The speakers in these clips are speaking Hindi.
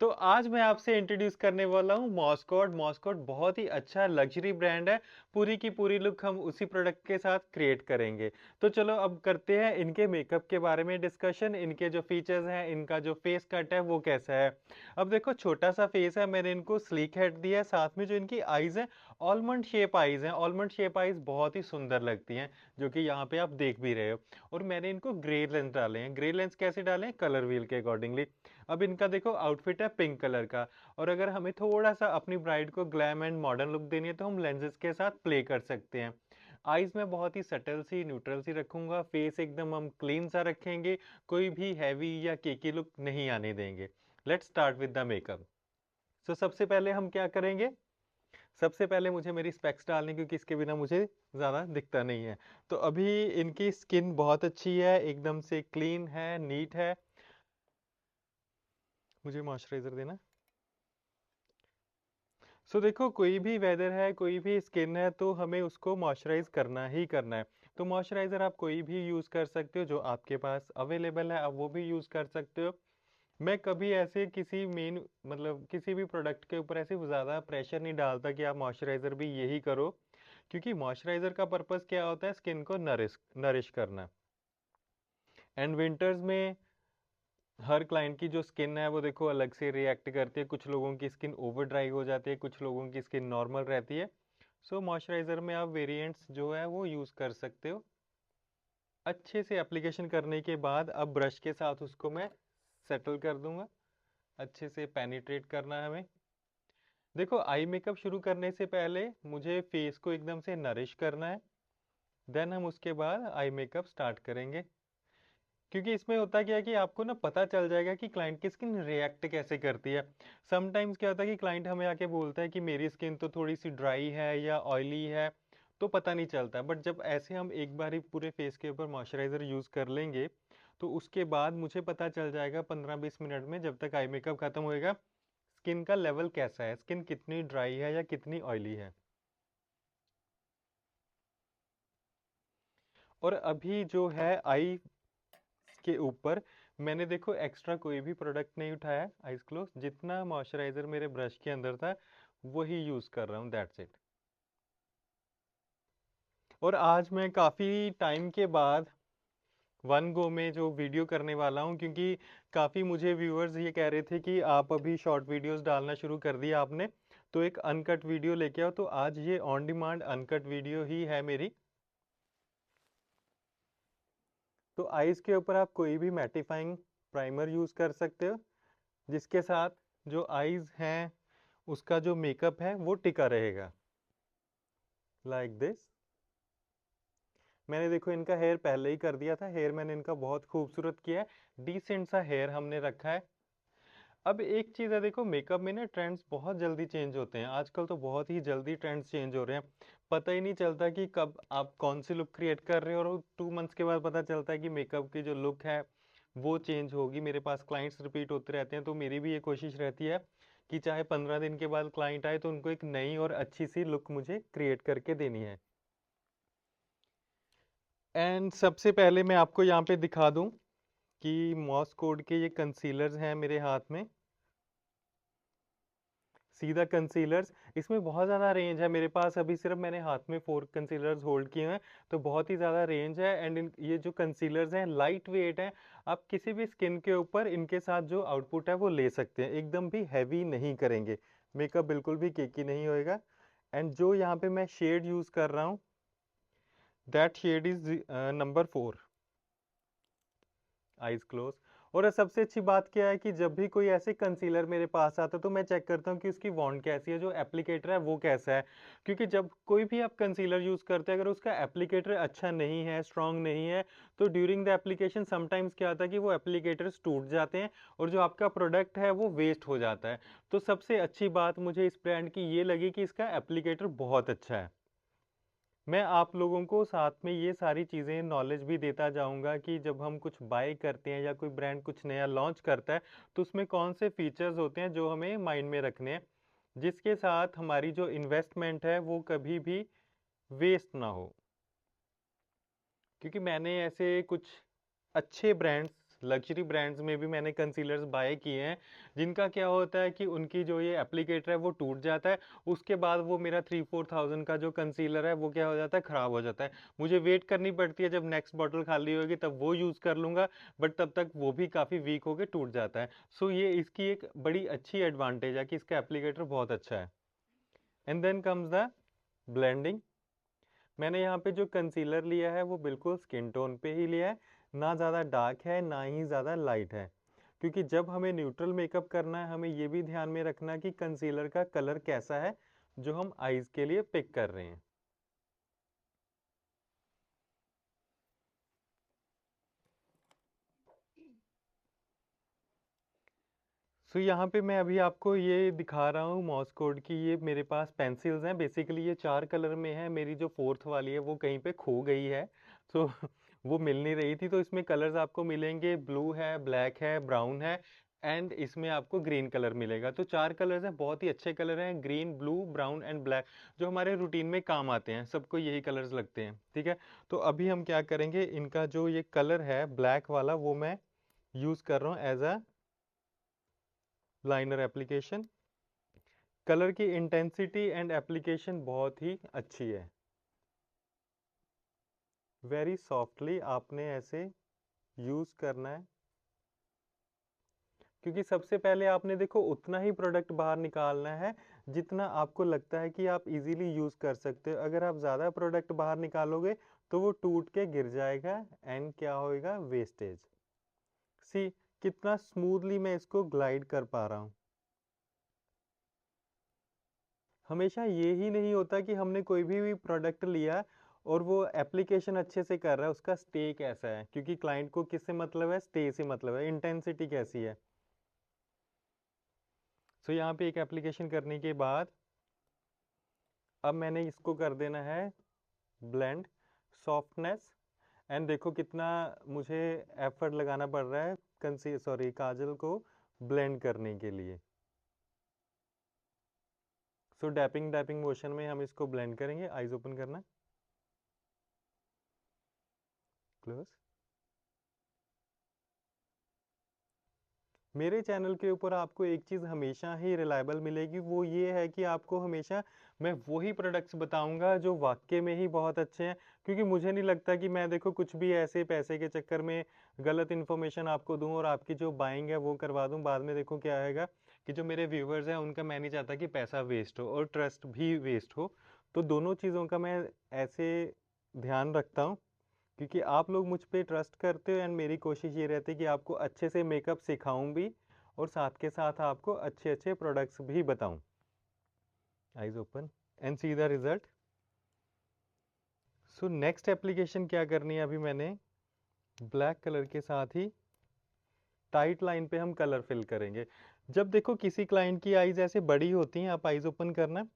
तो आज मैं आपसे इंट्रोड्यूस करने वाला हूँ मॉस्कोट। मॉस्कोट बहुत ही अच्छा लग्जरी ब्रांड है। पूरी की पूरी लुक हम उसी प्रोडक्ट के साथ क्रिएट करेंगे। तो चलो अब करते हैं इनके मेकअप के बारे में डिस्कशन। इनके जो फीचर्स हैं, इनका जो फेस कट है वो कैसा है। अब देखो, छोटा सा फेस है, मैंने इनको स्लीक हेड दिया है। साथ में जो इनकी आईज है, ऑलमंड शेप आईज हैं। ऑलमंड शेप आईज बहुत ही सुंदर लगती हैं, जो कि यहाँ पे आप देख भी रहे हो। और मैंने इनको ग्रे लेंस डाले हैं। ग्रे लेंस कैसे डाले हैं? कलर व्हील के अकॉर्डिंगली। अब इनका देखो आउटफिट है पिंक कलर का। और अगर हमें थोड़ा सा अपनी ब्राइड को ग्लैम एंड मॉडर्न लुक देनी है तो हम लेंसेज के साथ प्ले कर सकते हैं। आईज में बहुत ही सटल सी न्यूट्रल सी रखूंगा। फेस एकदम हम क्लीन सा रखेंगे। कोई भी हैवी या केकी लुक नहीं आने देंगे। Let's start with the makeup. So सबसे पहले हम क्या करेंगे? सबसे पहले मुझे मेरी स्पेक्स डालनी, क्योंकि इसके बिना मुझे ज़्यादा दिखता नहीं है। तो अभी इनकी स्किन बहुत अच्छी है, एकदम से क्लीन है, नीट है। मुझे मॉइस्चराइज़र देना। देखो, कोई भी वेदर है, कोई भी स्किन है, तो हमें उसको मॉइस्चराइज करना ही करना है। तो मॉइस्चराइज़र आप कोई भी यूज़ कर सकते हो, जो आपके पास अवेलेबल है आप वो भी यूज़ कर सकते हो। मैं कभी ऐसे किसी मेन मतलब किसी भी प्रोडक्ट के ऊपर ऐसे ज़्यादा प्रेशर नहीं डालता कि आप मॉइस्चराइज़र भी यही करो। क्योंकि मॉइस्चराइज़र का पर्पज़ क्या होता है? स्किन को नरिश नरिश करना। एंड विंटर्स में हर क्लाइंट की जो स्किन है वो देखो अलग से रिएक्ट करती है। कुछ लोगों की स्किन ओवर ड्राई हो जाती है, कुछ लोगों की स्किन नॉर्मल रहती है। मॉइस्चराइज़र में आप वेरिएंट्स जो है वो यूज़ कर सकते हो। अच्छे से एप्लीकेशन करने के बाद अब ब्रश के साथ उसको मैं सेटल कर दूंगा। अच्छे से पेनिट्रेट करना है हमें। देखो, आई मेकअप शुरू करने से पहले मुझे फेस को एकदम से नरिश करना है। देन हम उसके बाद आई मेकअप स्टार्ट करेंगे। क्योंकि इसमें होता क्या है कि आपको ना पता चल जाएगा कि क्लाइंट की स्किन रिएक्ट कैसे करती है। समटाइम्स क्या होता है कि क्लाइंट हमें आके बोलता है कि मेरी स्किन तो थोड़ी सी ड्राई है या ऑयली है, तो पता नहीं चलता। बट जब ऐसे हम एक बार ही पूरे फेस के ऊपर मॉइस्चराइज़र यूज़ कर लेंगे, तो उसके बाद मुझे पता चल जाएगा 15-20 मिनट में, जब तक आई मेकअप ख़त्म होएगा, स्किन का लेवल कैसा है, स्किन कितनी ड्राई है या कितनी ऑयली है। और अभी जो है आई के ऊपर मैंने देखो एक्स्ट्रा कोई भी प्रोडक्ट नहीं उठाया। आइस क्लोज, जितना मॉइस्चराइजर मेरे ब्रश के अंदर था वही यूज कर रहा हूँ, दैट्स इट। और आज मैं काफ़ी टाइम के बाद वन गो में जो वीडियो करने वाला हूँ, क्योंकि काफ़ी मुझे व्यूअर्स ये कह रहे थे कि आप अभी शॉर्ट वीडियोस डालना शुरू कर दिया आपने, तो एक अनकट वीडियो लेके आओ। तो आज ये ऑन डिमांड अनकट वीडियो ही है मेरी। तो आइज़ के ऊपर आप कोई भी मैटिफाइंग प्राइमर यूज़ कर सकते हो, जिसके साथ जो आईज हैं उसका जो मेकअप है वो टिका रहेगा, लाइक दिस। मैंने देखो इनका हेयर पहले ही कर दिया था। हेयर मैंने इनका बहुत खूबसूरत किया है, डिसेंट सा हेयर हमने रखा है। अब एक चीज़ है, देखो मेकअप में ना ट्रेंड्स बहुत जल्दी चेंज होते हैं आजकल। तो बहुत ही जल्दी ट्रेंड्स चेंज हो रहे हैं। पता ही नहीं चलता कि कब आप कौन सी लुक क्रिएट कर रहे हो, और 2 मंथ्स के बाद पता चलता है कि मेकअप की जो लुक है वो चेंज होगी। मेरे पास क्लाइंट्स रिपीट होते रहते हैं, तो मेरी भी ये कोशिश रहती है कि चाहे 15 दिन के बाद क्लाइंट आए तो उनको एक नई और अच्छी सी लुक मुझे क्रिएट करके देनी है। एंड सबसे पहले मैं आपको यहाँ पे दिखा दूँ कि मॉस कोड के ये कंसीलर्स हैं मेरे हाथ में। सीधा कंसीलर्स, इसमें बहुत ज़्यादा रेंज है मेरे पास। अभी सिर्फ मैंने हाथ में 4 कंसीलर्स होल्ड किए हैं, तो बहुत ही ज़्यादा रेंज है। एंड ये जो कंसीलर्स हैं लाइट वेट हैं। आप किसी भी स्किन के ऊपर इनके साथ जो आउटपुट है वो ले सकते हैं, एकदम भी हैवी नहीं करेंगे। मेकअप बिल्कुल भी केकी नहीं होएगा। एंड जो यहाँ पे मैं शेड यूज़ कर रहा हूँ, that shade is number 4, eyes close. और सबसे अच्छी बात क्या है कि जब भी कोई ऐसे कंसीलर मेरे पास आता है तो मैं चेक करता हूँ कि उसकी वॉन्ट कैसी है, जो एप्लीकेटर है वो कैसा है। क्योंकि जब कोई भी आप कंसीलर यूज़ करते हैं, अगर उसका एप्लीकेटर अच्छा नहीं है, स्ट्रांग नहीं है, तो ड्यूरिंग द एप्लीकेशन समटाइम्स क्या होता है कि वो एप्लीकेटर्स टूट जाते हैं और जो आपका प्रोडक्ट है वो वेस्ट हो जाता है। तो सबसे अच्छी बात मुझे इस ब्रांड की ये लगी कि इसका एप्लीकेटर बहुत अच्छा है। मैं आप लोगों को साथ में ये सारी चीज़ें नॉलेज भी देता जाऊंगा कि जब हम कुछ बाय करते हैं या कोई ब्रांड कुछ नया लॉन्च करता है, तो उसमें कौन से फीचर्स होते हैं जो हमें माइंड में रखने हैं, जिसके साथ हमारी जो इन्वेस्टमेंट है वो कभी भी वेस्ट ना हो। क्योंकि मैंने ऐसे कुछ अच्छे ब्रांड्स लग्जरी ब्रांड्स में भी मैंने कंसीलर्स बाय किए हैं, जिनका क्या होता है कि उनकी जो ये एप्लीकेटर है वो टूट जाता है, उसके बाद वो मेरा 3-4 थाउजेंड का जो कंसीलर है वो क्या हो जाता है, ख़राब हो जाता है। मुझे वेट करनी पड़ती है, जब नेक्स्ट बॉटल खाली होगी तब वो यूज़ कर लूँगा, बट तब तक वो भी काफ़ी वीक होके टूट जाता है। सो ये इसकी एक बड़ी अच्छी एडवांटेज है कि इसका एप्लीकेटर बहुत अच्छा है। And then comes the blending. मैंने यहाँ पे जो कंसीलर लिया है वो बिल्कुल स्किन टोन पे ही लिया है, ना ज़्यादा डार्क है ना ही ज़्यादा लाइट है, क्योंकि जब हमें न्यूट्रल मेकअप करना है हमें ये भी ध्यान में रखना कि कंसीलर का कलर कैसा है जो हम आईज के लिए पिक कर रहे हैं। सो यहाँ पे मैं अभी आपको ये दिखा रहा हूँ मॉस कोड की, ये मेरे पास पेंसिल्स हैं, बेसिकली ये 4 कलर में है, मेरी जो फोर्थ वाली है वो कहीं पे खो गई है, तो वो मिल नहीं रही थी, तो इसमें कलर्स आपको मिलेंगे, ब्लू है, ब्लैक है, ब्राउन है, एंड इसमें आपको ग्रीन कलर मिलेगा। तो 4 कलर्स हैं, बहुत ही अच्छे कलर हैं, green, blue, brown and black, जो हमारे रूटीन में काम आते हैं, सबको यही कलर्स लगते हैं, ठीक है। तो अभी हम क्या करेंगे, इनका जो ये कलर है ब्लैक वाला वो मैं यूज़ कर रहा हूँ as a liner application. Colour की इंटेंसिटी एंड एप्लीकेशन बहुत ही अच्छी है। वेरी सॉफ्टली आपने ऐसे यूज़ करना है, क्योंकि सबसे पहले आपने देखो उतना ही प्रोडक्ट बाहर निकालना है जितना आपको लगता है कि आप इजीली यूज़ कर सकते हो। अगर आप ज़्यादा प्रोडक्ट बाहर निकालोगे तो वो टूट के गिर जाएगा एंड क्या होएगा, वेस्टेज। सी कितना स्मूथली मैं इसको ग्लाइड कर पा रहा हूँ। हमेशा ये ही नहीं होता कि हमने कोई भी प्रोडक्ट लिया और वो एप्लीकेशन अच्छे से कर रहा है, उसका स्टे कैसा है, क्योंकि क्लाइंट को किससे मतलब है, स्टे से मतलब है, इंटेंसिटी कैसी है। सो यहाँ पे एक एप्लीकेशन करने के बाद अब मैंने इसको कर देना है ब्लेंड, सॉफ्टनेस, एंड देखो कितना मुझे एफर्ट लगाना पड़ रहा है काजल को ब्लेंड करने के लिए। सो डैपिंग डैपिंग मोशन में हम इसको ब्लेंड करेंगे। आइज ओपन करना, क्लोज। मेरे चैनल के ऊपर आपको एक चीज़ हमेशा ही रिलायबल मिलेगी, वो ये है कि आपको हमेशा मैं वही प्रोडक्ट्स बताऊंगा जो वाकई में ही बहुत अच्छे हैं, क्योंकि मुझे नहीं लगता कि मैं देखो कुछ भी ऐसे पैसे के चक्कर में गलत इन्फॉर्मेशन आपको दूं और आपकी जो बाइंग है वो करवा दूं, बाद में देखो क्या आएगा कि जो मेरे व्यूवर्स हैं उनका मैं नहीं चाहता कि पैसा वेस्ट हो और ट्रस्ट भी वेस्ट हो। तो दोनों चीज़ों का मैं ऐसे ध्यान रखता हूँ, क्योंकि आप लोग मुझ पे ट्रस्ट करते हो एंड मेरी कोशिश ये रहती है कि आपको अच्छे से मेकअप सिखाऊं भी और साथ के साथ आपको अच्छे अच्छे प्रोडक्ट्स भी बताऊं। Eyes open and see the result. So next application क्या करनी है, अभी मैंने ब्लैक कलर के साथ ही टाइट लाइन पे हम कलर फिल करेंगे। जब देखो किसी क्लाइंट की आईज ऐसे बड़ी होती हैं, आप आईज ओपन करना,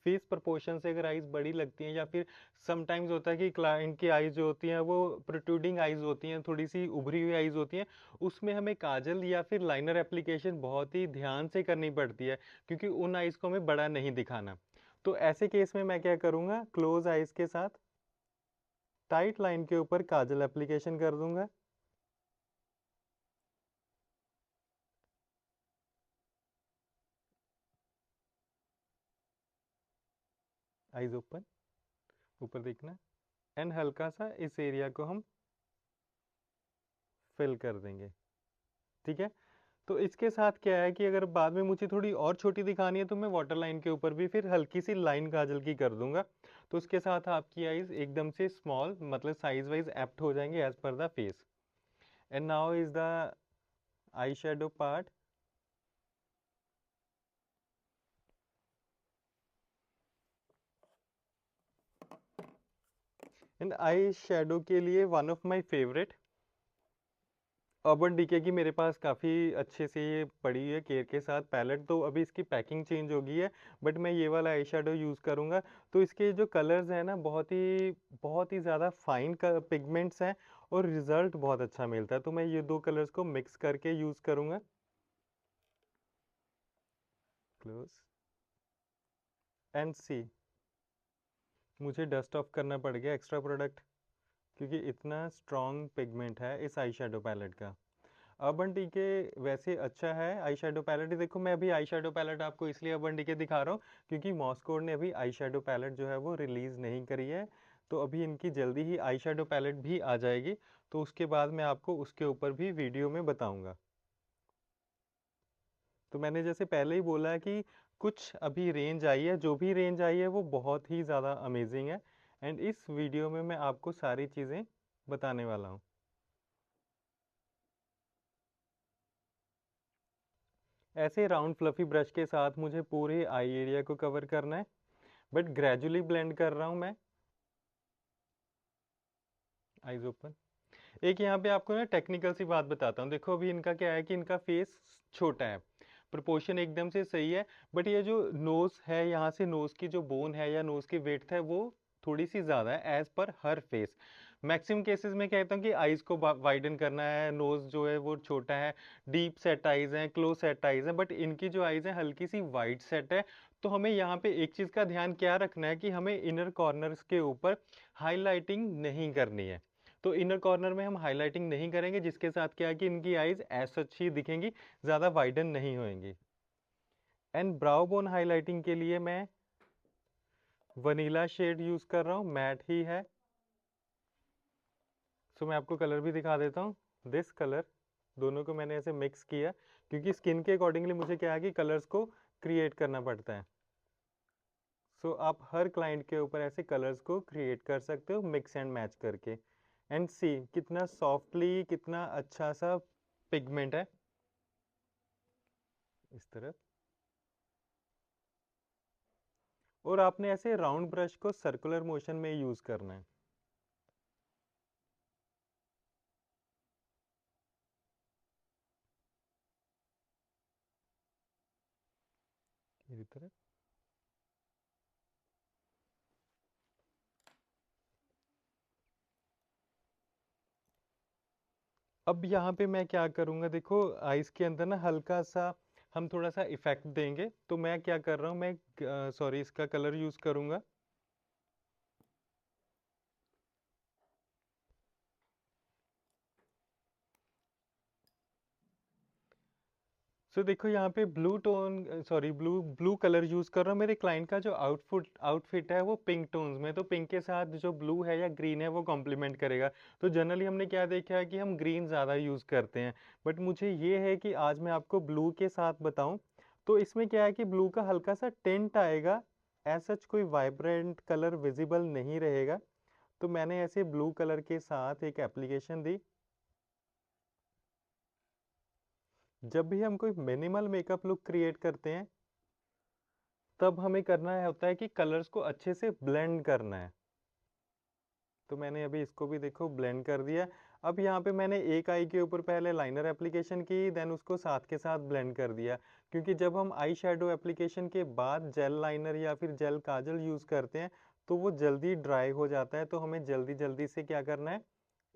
फेस प्रपोर्शन से अगर आईज बड़ी लगती हैं या फिर समटाइम्स होता है कि क्लाइंट की आईज जो होती हैं वो प्रोट्रूडिंग आईज होती हैं, थोड़ी सी उभरी हुई आईज होती हैं, उसमें हमें काजल या फिर लाइनर एप्लीकेशन बहुत ही ध्यान से करनी पड़ती है, क्योंकि उन आईज को हमें बड़ा नहीं दिखाना। तो ऐसे केस में मैं क्या करूँगा, क्लोज आईज के साथ टाइट लाइन के ऊपर काजल एप्लीकेशन कर दूंगा। आईज ओपन, ऊपर देखना, एंड हल्का सा इस एरिया को हम फिल कर देंगे, ठीक है। तो इसके साथ क्या है कि अगर बाद में मुझे थोड़ी और छोटी दिखानी है तो मैं वाटर लाइन के ऊपर भी फिर हल्की सी लाइन काजल की कर दूंगा, तो उसके साथ आपकी आईज एकदम से स्मॉल, मतलब साइज वाइज एप्ट हो जाएंगे as per the face. And now is the eye shadow part. And eye shadow के लिए one of my favourite Urban Decay की मेरे पास काफ़ी अच्छे से ये पड़ी है केयर के साथ पैलेट, तो अभी इसकी पैकिंग चेंज हो गई है, बट मैं ये वाला आई शेडो यूज़ करूँगा। तो इसके जो कलर्स हैं ना बहुत ही ज़्यादा फाइन पिगमेंट्स हैं और रिज़ल्ट बहुत अच्छा मिलता है, तो मैं ये दो कलर्स को मिक्स करके यूज़ करूँगा। क्लोज एंड सी, मुझे डस्ट ऑफ करना पड़ गया एक्स्ट्रा प्रोडक्ट, क्योंकि इतना स्ट्रॉन्ग पिगमेंट है इस आई शेडो पैलेट का। अर्बन डीके वैसे अच्छा है आई शेडो पैलेट। देखो मैं अभी आई शेडो पैलेट आपको इसलिए अर्बन डीके दिखा रहा हूँ क्योंकि मॉसकोड ने अभी आई शेडो पैलेट जो है वो रिलीज़ नहीं करी है। तो अभी इनकी जल्दी ही आई शेडो पैलेट भी आ जाएगी, तो उसके बाद मैं आपको उसके ऊपर भी वीडियो में बताऊंगा। तो मैंने जैसे पहले ही बोला है कि कुछ अभी रेंज आई है, जो भी रेंज आई है वो बहुत ही ज़्यादा अमेजिंग है, एंड इस वीडियो में मैं आपको सारी चीज़ें बताने वाला हूँ। ऐसे राउंड फ्लफी ब्रश के साथ मुझे पूरे आई एरिया को कवर करना है, बट ग्रेजुअली ब्लेंड कर रहा हूँ मैं। Eyes open. एक यहाँ पे आपको ना टेक्निकल सी बात बताता हूँ। देखो अभी इनका क्या है कि इनका फेस छोटा है, प्रोपोर्शन एकदम से सही है, बट ये जो नोज़ है, यहाँ से नोज़ की जो बोन है या नोज़ की विड्थ है वो थोड़ी सी ज़्यादा है एज पर हर फेस। मैक्सिमम केसेस में कहता हूँ कि आइज़ को वाइडन करना है, नोज़ जो है वो छोटा है, डीप सेट आइज़ हैं, क्लोज सेट आइज़ हैं, बट इनकी जो आइज़ है हल्की सी वाइड सेट है। तो हमें यहाँ पे एक चीज़ का ध्यान क्या रखना है कि हमें इनर कॉर्नर्स के ऊपर हाईलाइटिंग नहीं करनी है। तो इनर कॉर्नर में हम हाईलाइटिंग नहीं करेंगे, जिसके साथ क्या है कि इनकी आइज़ ऐसा अच्छी दिखेंगी, ज़्यादा वाइडन नहीं होंगी। एंड ब्राउ बोन हाईलाइटिंग के लिए मैं वनीला शेड यूज़ कर रहा हूँ, मैट ही है। सो मैं आपको कलर भी दिखा देता हूँ। दिस कलर, दोनों को मैंने ऐसे मिक्स किया क्योंकि स्किन के अकॉर्डिंगली मुझे क्या है कि कलर्स को क्रिएट करना पड़ता है। सो आप हर क्लाइंट के ऊपर ऐसे कलर्स को क्रिएट कर सकते हो मिक्स एंड मैच करके। एंड सी कितना सॉफ्टली, कितना अच्छा सा पिगमेंट है इस तरफ। और आपने ऐसे राउंड ब्रश को सर्कुलर मोशन में यूज करना है, मेरी तरफ। अब यहाँ पे मैं क्या करूँगा, देखो आइस के अंदर ना हल्का सा हम थोड़ा सा इफेक्ट देंगे, तो मैं क्या कर रहा हूँ, मैं सॉरी इसका कलर यूज करूँगा। सो देखो यहाँ पे blue tone, sorry blue blue colour use कर रहा हूँ। मेरे क्लाइंट का जो आउटफिट है वो पिंक टोन्स में, तो पिंक के साथ जो ब्लू है या ग्रीन है वो कॉम्प्लीमेंट करेगा। तो जनरली हमने क्या देखा है कि हम ग्रीन ज़्यादा यूज़ करते हैं, बट मुझे ये है कि आज मैं आपको ब्लू के साथ बताऊँ। तो इसमें क्या है कि ब्लू का हल्का सा टिंट आएगा, एज सच कोई वाइब्रेंट कलर विजिबल नहीं रहेगा। तो मैंने ऐसे ब्लू कलर के साथ एक एप्लीकेशन दी। जब भी हम कोई मिनिमल मेकअप लुक क्रिएट करते हैं, तब हमें करना है होता है कि कलर्स को अच्छे से ब्लेंड करना है। तो मैंने अभी इसको भी देखो ब्लेंड कर दिया। अब यहाँ पे मैंने एक आई के ऊपर पहले लाइनर एप्लीकेशन की, देन उसको साथ के साथ ब्लेंड कर दिया, क्योंकि जब हम आई शेडो एप्लीकेशन के बाद जेल लाइनर या फिर जेल काजल यूज़ करते हैं तो वो जल्दी ड्राई हो जाता है। तो हमें जल्दी जल्दी से क्या करना है,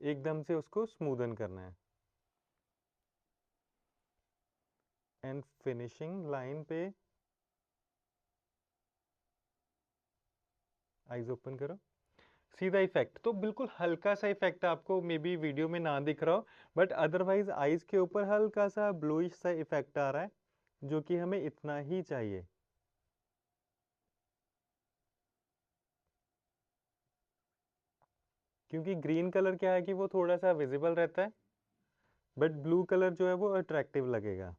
एकदम से उसको स्मूदन करना है। एंड फिनिशिंग लाइन पे आईज ओपन करो, सीधा इफेक्ट तो बिल्कुल हल्का सा इफेक्ट आपको मे बी वीडियो में ना दिख रहा हो, बट अदरवाइज आईज के ऊपर हल्का सा ब्लूइश सा इफेक्ट आ रहा है, जो कि हमें इतना ही चाहिए। क्योंकि ग्रीन कलर क्या है कि वो थोड़ा सा विजिबल रहता है, बट ब्लू कलर जो है वो अट्रैक्टिव लगेगा।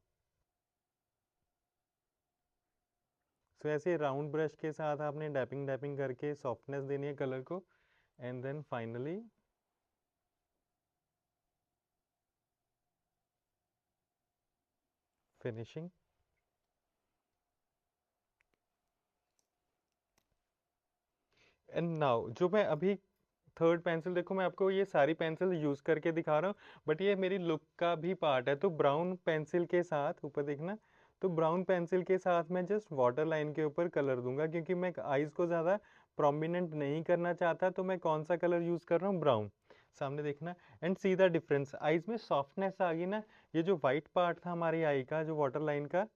सो ऐसे राउंड ब्रश के साथ आपने डैपिंग डैपिंग करके सॉफ्टनेस देनी है कलर को, and then finally finishing. And now जो मैं अभी थर्ड पेंसिल, देखो मैं आपको ये सारी पेंसिल यूज़ करके दिखा रहा हूँ, बट ये मेरी लुक का भी पार्ट है। तो ब्राउन पेंसिल के साथ ऊपर देखना, तो ब्राउन पेंसिल के साथ मैं जस्ट वाटर लाइन के ऊपर कलर दूंगा, क्योंकि मैं आईज को ज़्यादा प्रोमिनेंट नहीं करना चाहता। तो मैं कौन सा कलर यूज़ कर रहा हूँ, ब्राउन। सामने देखना and see the difference, eyes में सॉफ्टनेस आ गई ना। ये जो वाइट पार्ट था हमारी आई का, जो वाटर लाइन का,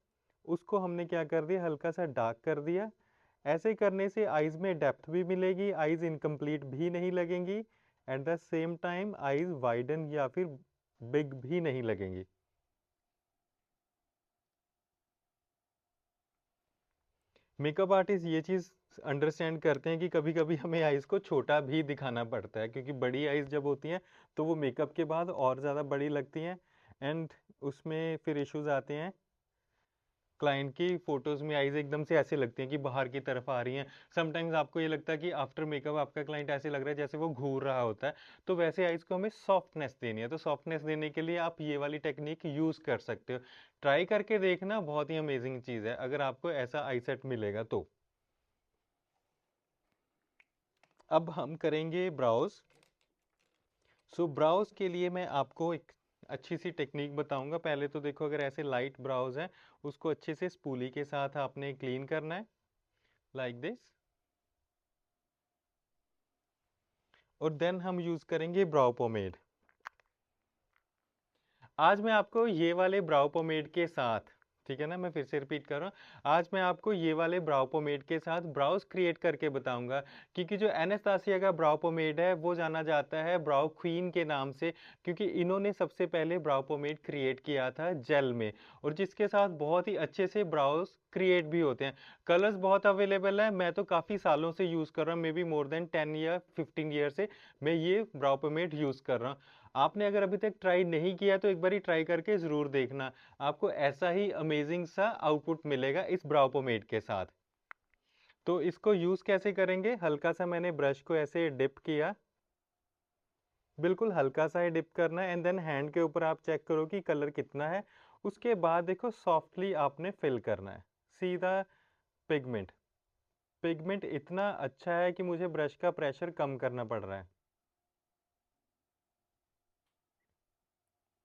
उसको हमने क्या कर दिया, हल्का सा डार्क कर दिया। ऐसे करने से आईज में डेप्थ भी मिलेगी, आईज इनकम्प्लीट भी नहीं लगेंगी, at the same time eyes widen या फिर बिग भी नहीं लगेंगी। मेकअप आर्टिस्ट ये चीज़ अंडरस्टैंड करते हैं कि कभी-कभी हमें आइज़ को छोटा भी दिखाना पड़ता है, क्योंकि बड़ी आइज़ जब होती हैं तो वो मेकअप के बाद और ज़्यादा बड़ी लगती हैं एंड उसमें फिर इश्यूज़ आते हैं। क्लाइंट की फ़ोटोज़ में आइज़ एकदम से ऐसे लगती हैं कि बाहर की तरफ आ रही हैं। समटाइम्स आपको ये लगता है कि आफ्टर मेकअप आपका क्लाइंट ऐसे लग रहा है जैसे वो घूर रहा होता है। तो वैसे आइज़ को हमें सॉफ्टनेस देनी है, तो सॉफ्टनेस देने के लिए आप ये वाली टेक्नीक यूज़ कर सकते हो। ट्राई करके देखना, बहुत ही अमेज़िंग चीज़ है, अगर आपको ऐसा आई सेट मिलेगा तो। अब हम करेंगे ब्राउज़। सो ब्राउज़ के लिए मैं आपको एक अच्छी सी टेक्नीक बताऊंगा। पहले तो देखो, अगर ऐसे लाइट ब्राउज़ हैं उसको अच्छे से स्पूली के साथ आपने क्लीन करना है, लाइक दिस। और देन हम यूज़ करेंगे ब्राउ पोमेड। आज मैं आपको ये वाले ब्राउ पोमेड के साथ, ठीक है ना, मैं फिर से रिपीट कर रहा हूँ, आज मैं आपको ये वाले ब्राउ पोमेड के साथ ब्राउज क्रिएट करके बताऊंगा। क्योंकि जो एनास्तासिया का ब्राउ पोमेड है वो जाना जाता है ब्राउ क्वीन के नाम से, क्योंकि इन्होंने सबसे पहले ब्राउ पोमेड क्रिएट किया था जेल में, और जिसके साथ बहुत ही अच्छे से ब्राउज क्रिएट भी होते हैं। कलर्स बहुत अवेलेबल है, मैं तो काफ़ी सालों से यूज़ कर रहा हूँ, मे बी मोर देन 10 या 15 ईयर से मैं ये ब्राउ पोमेड यूज़ कर रहा हूँ। आपने अगर अभी तक ट्राई नहीं किया तो एक बार ट्राई करके ज़रूर देखना, आपको ऐसा ही अमेजिंग सा आउटपुट मिलेगा इस ब्राउ पोमेड के साथ। तो इसको यूज़ कैसे करेंगे, हल्का सा मैंने ब्रश को ऐसे डिप किया, बिल्कुल हल्का सा ही डिप करना है, एंड देन हैंड के ऊपर आप चेक करो कि कलर कितना है। उसके बाद देखो सॉफ्टली आपने फिल करना है सीधा पिगमेंट। पिगमेंट इतना अच्छा है कि मुझे ब्रश का प्रेशर कम करना पड़ रहा है।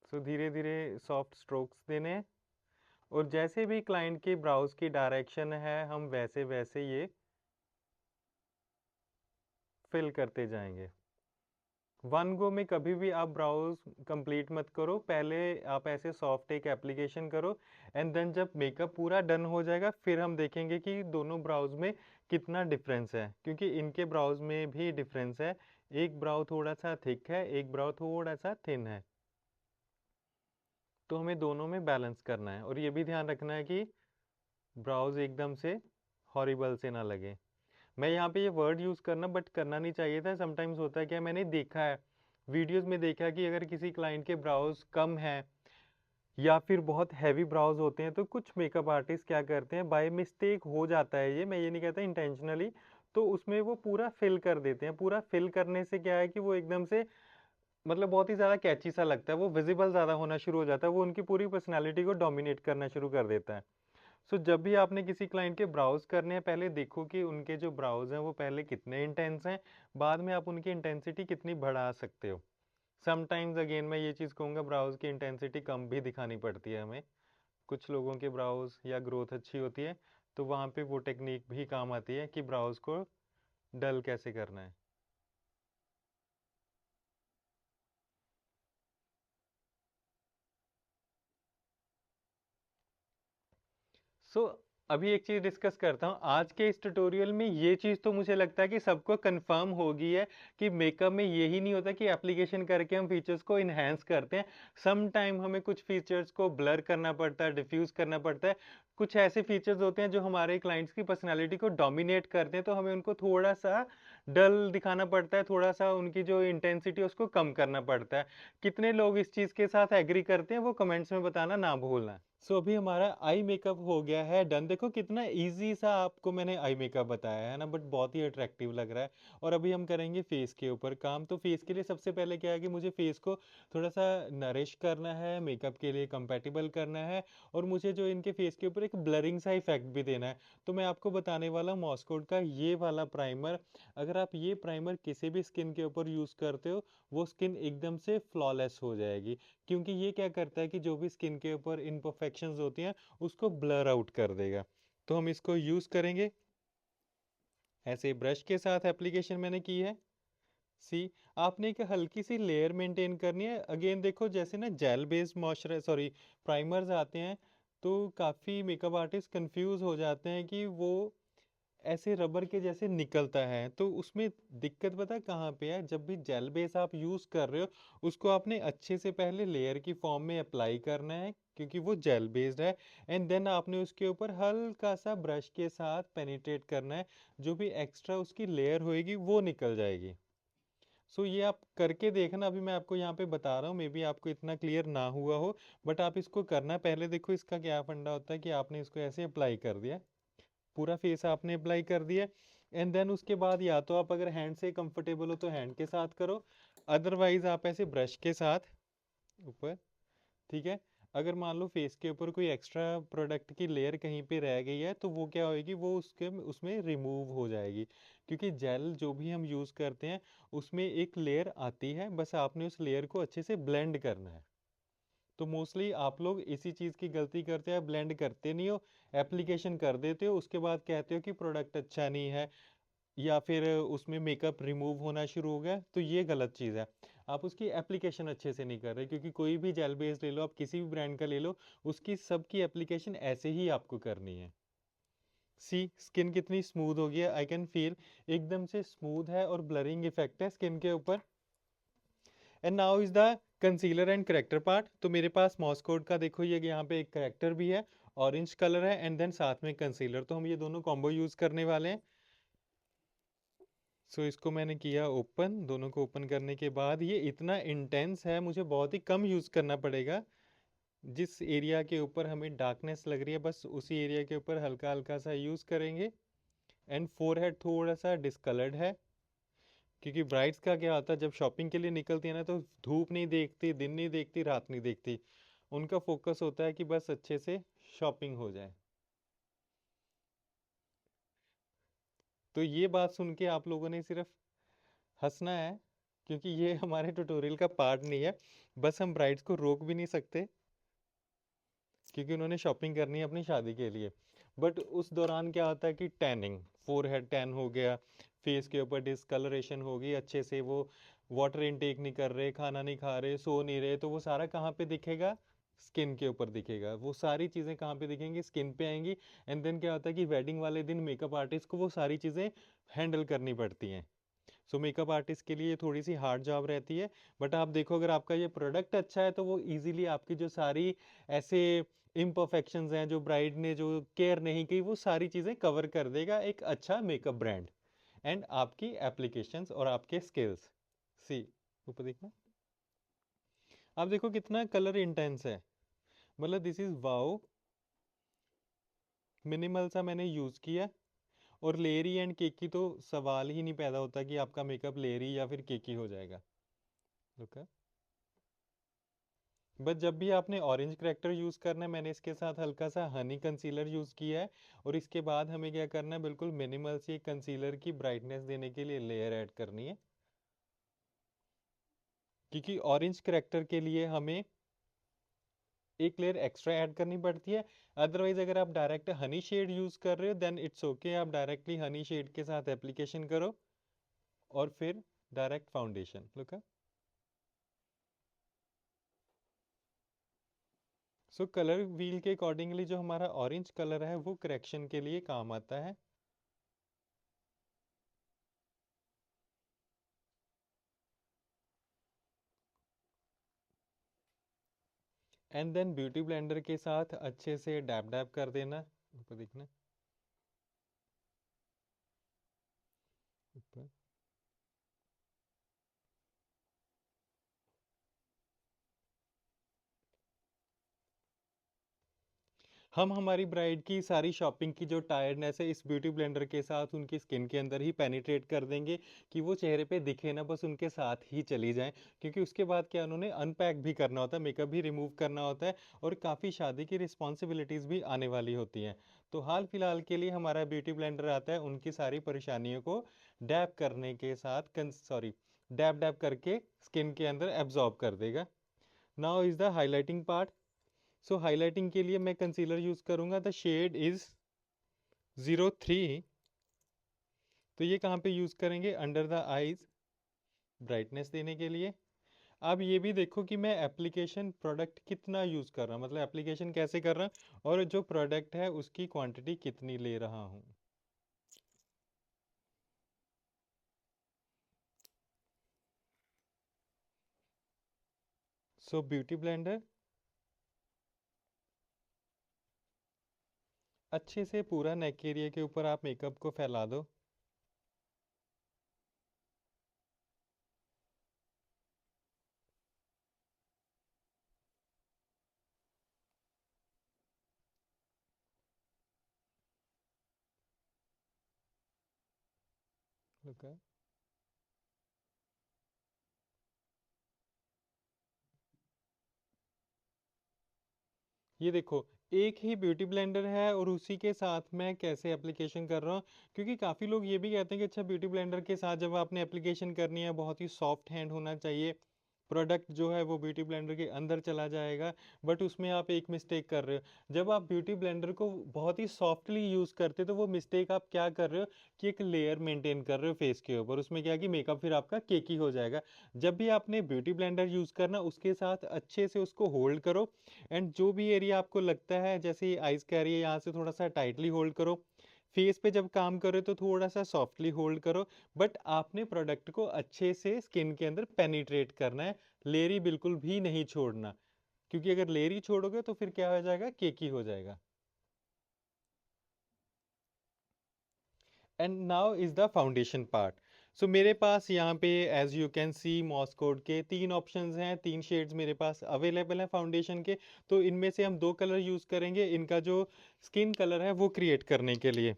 सो धीरे धीरे सॉफ्ट स्ट्रोक्स देने हैं, और जैसे भी क्लाइंट की ब्राउज की डायरेक्शन है हम वैसे वैसे ये फिल करते जाएंगे। वन गो में कभी भी आप ब्राउज कंप्लीट मत करो, पहले आप ऐसे सॉफ्ट एक एप्लीकेशन करो, एंड देन जब मेकअप पूरा डन हो जाएगा फिर हम देखेंगे कि दोनों ब्राउज में कितना डिफरेंस है, क्योंकि इनके ब्राउज में भी डिफरेंस है। एक ब्राउ थोड़ा सा थिक है, एक ब्राउ थोड़ा सा थिन है, तो हमें दोनों में बैलेंस करना है, और ये भी ध्यान रखना है कि ब्राउज एकदम से हॉरिबल से ना लगे। मैं यहाँ पे ये वर्ड यूज़ करना बट करना नहीं चाहिए था। समटाइम्स होता है क्या, मैंने देखा है वीडियोस में देखा है कि अगर किसी क्लाइंट के ब्राउज कम हैं या फिर बहुत हैवी ब्राउज होते हैं तो कुछ मेकअप आर्टिस्ट क्या करते हैं, बाय मिस्टेक हो जाता है ये, मैं ये नहीं कहता इंटेंशनली, तो उसमें वो पूरा फिल कर देते हैं। पूरा फिल करने से क्या है कि वो एकदम से मतलब बहुत ही ज़्यादा कैची सा लगता है, वो विजिबल ज़्यादा होना शुरू हो जाता है, वो उनकी पूरी पर्सनैलिटी को डोमिनेट करना शुरू कर देता है। सो जब भी आपने किसी क्लाइंट के ब्राउज करने हैं, पहले देखो कि उनके जो ब्राउज हैं वो पहले कितने इंटेंस हैं, बाद में आप उनकी इंटेंसिटी कितनी बढ़ा सकते हो। समटाइम्स अगेन मैं ये चीज़ कहूँगा, ब्राउज की इंटेंसिटी कम भी दिखानी पड़ती है हमें। कुछ लोगों के ब्राउज या ग्रोथ अच्छी होती है, तो वहाँ पे वो टेक्निक भी काम आती है कि ब्राउज को डल कैसे करना है। सो अभी एक चीज़ डिस्कस करता हूँ आज के इस ट्यूटोरियल में। ये चीज़ तो मुझे लगता है कि सबको कंफर्म होगी है कि मेकअप में यही नहीं होता कि एप्लीकेशन करके हम फीचर्स को इन्हेंस करते हैं। सम टाइम हमें कुछ फीचर्स को ब्लर करना पड़ता है, डिफ्यूज करना पड़ता है। कुछ ऐसे फीचर्स होते हैं जो हमारे क्लाइंट्स की पर्सनैलिटी को डोमिनेट करते हैं, तो हमें उनको थोड़ा सा डल दिखाना पड़ता है, थोड़ा सा उनकी जो इंटेंसिटी है उसको कम करना पड़ता है। कितने लोग इस चीज़ के साथ एग्री करते हैं वो कमेंट्स में बताना ना भूलना। सो अभी हमारा आई मेकअप हो गया है डन। देखो कितना इजी सा आपको मैंने आई मेकअप बताया है ना, बट बहुत ही अट्रैक्टिव लग रहा है। और अभी हम करेंगे फेस के ऊपर काम। तो फेस के लिए सबसे पहले क्या है कि मुझे फेस को थोड़ा सा नरिश करना है, मेकअप के लिए कंपैटिबल करना है, और मुझे जो इनके फेस के ऊपर एक ब्लरिंग सा इफेक्ट भी देना है। तो मैं आपको बताने वाला मॉस्कोट का ये वाला प्राइमर। अगर आप ये प्राइमर किसी भी स्किन के ऊपर यूज़ करते हो वो स्किन एकदम से फ्लॉलेस हो जाएगी, क्योंकि ये क्या करता है कि जो भी स्किन के ऊपर इम्परफेक्शंस होती हैं उसको ब्लर आउट कर देगा। तो हम इसको यूज़ करेंगे, ऐसे ब्रश के साथ एप्लीकेशन मैंने की है। सी, आपने एक हल्की सी लेयर मेंटेन करनी है। अगेन देखो जैसे ना gel based moisture sorry primers आते हैं, तो काफ़ी मेकअप आर्टिस्ट कंफ्यूज हो जाते हैं कि वो ऐसे रबर के जैसे निकलता है। तो उसमें दिक्कत पता है कहाँ पे है, जब भी जेल बेस आप यूज़ कर रहे हो उसको आपने अच्छे से पहले लेयर की फॉर्म में अप्लाई करना है, क्योंकि वो जेल बेस्ड है। एंड देन आपने उसके ऊपर हल्का सा ब्रश के साथ पेनिट्रेट करना है, जो भी एक्स्ट्रा उसकी लेयर होएगी वो निकल जाएगी। सो ये आप करके देखना, अभी मैं आपको यहाँ पे बता रहा हूँ, मे बी आपको इतना क्लियर ना हुआ हो, बट आप इसको करना। पहले देखो इसका क्या फंडा होता है कि आपने इसको ऐसे अप्लाई कर दिया, पूरा फेस आपने अप्लाई कर दिया। एंड देन उसके बाद या तो आप अगर हैंड से कंफर्टेबल हो तो हैंड के साथ करो, अदरवाइज आप ऐसे ब्रश के साथ ऊपर, ठीक है। अगर मान लो फेस के ऊपर कोई एक्स्ट्रा प्रोडक्ट की लेयर कहीं पे रह गई है तो वो क्या होएगी, वो उसके उसमें रिमूव हो जाएगी, क्योंकि जेल जो भी हम यूज़ करते हैं उसमें एक लेयर आती है, बस आपने उस लेयर को अच्छे से ब्लेंड करना है। तो मोस्टली आप लोग इसी चीज़ की गलती करते हैं, ब्लेंड करते नहीं हो, एप्लीकेशन कर देते हो, उसके बाद कहते हो कि प्रोडक्ट अच्छा नहीं है, या फिर उसमें मेकअप रिमूव होना शुरू हो गया, तो ये गलत चीज़ है। आप उसकी एप्लीकेशन अच्छे से नहीं कर रहे, क्योंकि कोई भी जेल बेस ले लो, आप किसी भी ब्रांड का ले लो, उसकी सबकी एप्लीकेशन ऐसे ही आपको करनी है। सी स्किन कितनी स्मूथ हो गई है, आई कैन फील एकदम से स्मूथ है, और ब्लरिंग इफेक्ट है स्किन के ऊपर। And now is the concealer and character part. तो मेरे पास मॉस्कोट का देखो ये यहाँ पे एक करेक्टर भी है, ऑरेंज कलर है, एंड देन साथ में कंसीलर, तो हम ये दोनों कॉम्बो यूज करने वाले हैं। सो इसको मैंने किया ओपन, दोनों को ओपन करने के बाद ये इतना इंटेंस है, मुझे बहुत ही कम यूज़ करना पड़ेगा। जिस एरिया के ऊपर हमें डार्कनेस लग रही है बस उसी एरिया के ऊपर हल्का हल्का सा यूज़ करेंगे। एंड फोरहेड थोड़ा सा डिस्कलर्ड है, क्योंकि ब्राइड्स का क्या होता है जब शॉपिंग के लिए निकलती है ना, तो धूप नहीं देखती, दिन नहीं देखती, रात नहीं देखती, उनका फोकस होता है कि बस अच्छे से शॉपिंग हो जाए। तो ये बात सुन के आप लोगों ने सिर्फ हंसना है, क्योंकि ये हमारे ट्यूटोरियल का पार्ट नहीं है। बस हम ब्राइड्स को रोक भी नहीं सकते, क्योंकि उन्होंने शॉपिंग करनी है अपनी शादी के लिए। बट उस दौरान क्या होता है कि टैनिंग, फोरहेड टैन हो गया, फेस के ऊपर डिस्कलरेशन हो गई, अच्छे से वो वाटर इनटेक नहीं कर रहे, खाना नहीं खा रहे, सो नहीं रहे, तो वो सारा कहाँ पे दिखेगा, स्किन के ऊपर दिखेगा। वो सारी चीज़ें कहाँ पे दिखेंगी, स्किन पे आएंगी। एंड देन क्या होता है कि वेडिंग वाले दिन मेकअप आर्टिस्ट को वो सारी चीज़ें हैंडल करनी पड़ती हैं। सो मेकअप आर्टिस्ट के लिए थोड़ी सी हार्ड जॉब रहती है। बट आप देखो अगर आपका ये प्रोडक्ट अच्छा है तो वो इजीली आपकी जो सारी ऐसे इम्परफेक्शंस हैं, जो ब्राइड ने जो केयर नहीं की, वो सारी चीज़ें कवर कर देगा एक अच्छा मेकअप ब्रांड। एंड आपकी एप्लीकेशंस और आपके स्किल्स, सी ऊपर देखना, आप देखो कितना कलर इंटेंस है, मतलब दिस इज वाओ। मिनिमल सा मैंने यूज़ किया, और लेयरी एंड केकी तो सवाल ही नहीं पैदा होता कि आपका मेकअप लेयरी या फिर केकी हो जाएगा। ओके, बट जब भी आपने ऑरेंज करेक्टर यूज़ करना है, मैंने इसके साथ हल्का सा हनी कंसीलर यूज़ किया है, और इसके बाद हमें क्या करना है, बिल्कुल मिनिमल सी कंसीलर की ब्राइटनेस देने के लिए लेयर ऐड करनी है, क्योंकि ऑरेंज करेक्टर के लिए हमें एक लेयर एक्स्ट्रा ऐड करनी पड़ती है। अदरवाइज अगर आप डायरेक्ट हनी शेड यूज़ कर रहे हो देन इट्स ओके, आप डायरेक्टली हनी शेड के साथ एप्लीकेशन करो और फिर डायरेक्ट फाउंडेशन लुक। सो कलर व्हील के अकॉर्डिंगली जो हमारा ऑरेंज कलर है वो करेक्शन के लिए काम आता है। एंड देन ब्यूटी ब्लेंडर के साथ अच्छे से डैब डैब कर देना, ऊपर देखना, ऊपर। हम हमारी ब्राइड की सारी शॉपिंग की जो टायर्डनेस है इस ब्यूटी ब्लेंडर के साथ उनकी स्किन के अंदर ही पेनिट्रेट कर देंगे, कि वो चेहरे पे दिखे ना, बस उनके साथ ही चली जाए, क्योंकि उसके बाद क्या उन्होंने अनपैक भी करना होता है, मेकअप भी रिमूव करना होता है, और काफ़ी शादी की रिस्पॉन्सिबिलिटीज़ भी आने वाली होती हैं। तो हाल फिलहाल के लिए हमारा ब्यूटी ब्लेंडर आता है उनकी सारी परेशानियों को डैब करने के साथ, सॉरी, डैब डैब करके स्किन के अंदर एब्जॉर्ब कर देगा। Now is the highlighting part. So highlighting के लिए मैं कंसीलर यूज़ करूँगा, द शेड इज़ 03। तो ये कहाँ पे यूज़ करेंगे, अंडर द आईज, ब्राइटनेस देने के लिए। अब ये भी देखो कि मैं एप्लीकेशन प्रोडक्ट कितना यूज़ कर रहा हूँ, मतलब एप्लीकेशन कैसे कर रहा हूँ, और जो प्रोडक्ट है उसकी क्वांटिटी कितनी ले रहा हूँ। सो ब्यूटी ब्लेंडर, अच्छे से पूरा नेक एरिया के ऊपर आप मेकअप को फैला दो। ओके, ये देखो, एक ही ब्यूटी ब्लेंडर है और उसी के साथ मैं कैसे एप्लीकेशन कर रहा हूँ। क्योंकि काफ़ी लोग ये भी कहते हैं कि अच्छा ब्यूटी ब्लेंडर के साथ जब आपने एप्लीकेशन करनी है बहुत ही सॉफ्ट हैंड होना चाहिए, प्रोडक्ट जो है वो ब्यूटी ब्लेंडर के अंदर चला जाएगा। बट उसमें आप एक मिस्टेक कर रहे हो। जब आप ब्यूटी ब्लेंडर को बहुत ही सॉफ्टली यूज़ करते हो तो वो मिस्टेक आप क्या कर रहे हो कि एक लेयर मेंटेन कर रहे हो फेस के ऊपर, उसमें क्या है कि मेकअप फिर आपका केकी हो जाएगा। जब भी आपने ब्यूटी ब्लेंडर यूज़ करना उसके साथ अच्छे से उसको होल्ड करो, एंड जो भी एरिया आपको लगता है जैसे आइज का एरिया, यहाँ से थोड़ा सा टाइटली होल्ड करो। फेस पे जब काम करो तो थोड़ा सा सॉफ्टली होल्ड करो। बट आपने प्रोडक्ट को अच्छे से स्किन के अंदर पेनिट्रेट करना है, लेयरी बिल्कुल भी नहीं छोड़ना। क्योंकि अगर लेयरी छोड़ोगे तो फिर क्या हो जाएगा, केकी हो जाएगा। And now is the foundation part. So मेरे पास यहाँ पे एज यू कैन सी मॉस्कोड के 3 ऑप्शंस हैं, 3 शेड्स मेरे पास अवेलेबल हैं फाउंडेशन के। तो इनमें से हम 2 कलर यूज़ करेंगे इनका जो स्किन कलर है वो क्रिएट करने के लिए।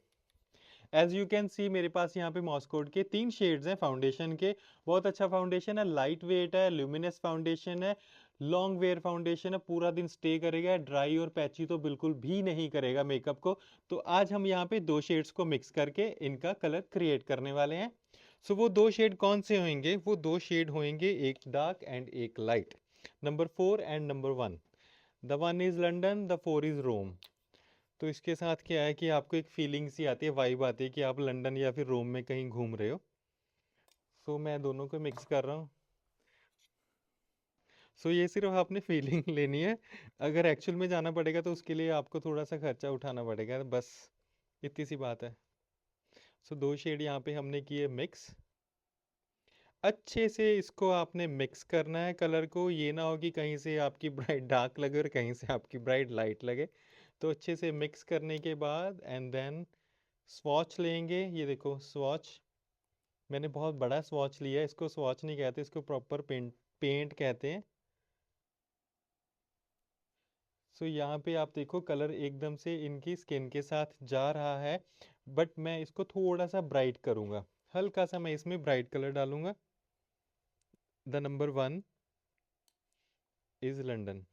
एज यू कैन सी मेरे पास यहाँ पे मॉस्कोड के 3 शेड्स हैं फाउंडेशन के। बहुत अच्छा फाउंडेशन है, लाइट वेट है, ल्यूमिनस फाउंडेशन है, लॉन्ग वेयर फाउंडेशन है, पूरा दिन स्टे करेगा, ड्राई और पैची तो बिल्कुल भी नहीं करेगा मेकअप को। तो आज हम यहाँ पे 2 शेड्स को मिक्स करके इनका कलर क्रिएट करने वाले हैं। सो वो 2 शेड कौन से होंगे, वो 2 शेड होंगे, एक डार्क एंड एक light, number 4 and number 1। The 1 is London, the 4 is Rome. तो इसके साथ क्या है कि आपको एक फीलिंग सी आती है, वाइब आती है कि आप लंदन या फिर रोम में कहीं घूम रहे हो। सो मैं दोनों को मिक्स कर रहा हूँ। सो ये सिर्फ आपने फीलिंग लेनी है। अगर एक्चुअल में जाना पड़ेगा तो उसके लिए आपको थोड़ा सा खर्चा उठाना पड़ेगा, बस इतनी सी बात है। सो 2 शेड यहाँ पे हमने किए मिक्स। अच्छे से इसको आपने मिक्स करना है कलर को, ये ना हो कि कहीं से आपकी ब्राइट डार्क लगे और कहीं से आपकी ब्राइट लाइट लगे। तो अच्छे से मिक्स करने के बाद एंड देन स्वॉच लेंगे। ये देखो स्वॉच, मैंने बहुत बड़ा स्वॉच लिया है, इसको स्वॉच नहीं कहते, इसको प्रॉपर पेंट पेंट कहते हैं। सो यहाँ पे आप देखो कलर एकदम से इनकी स्किन के साथ जा रहा है। बट मैं इसको थोड़ा सा ब्राइट करूँगा, हल्का सा मैं इसमें ब्राइट कलर डालूंगा। The number 1 is London.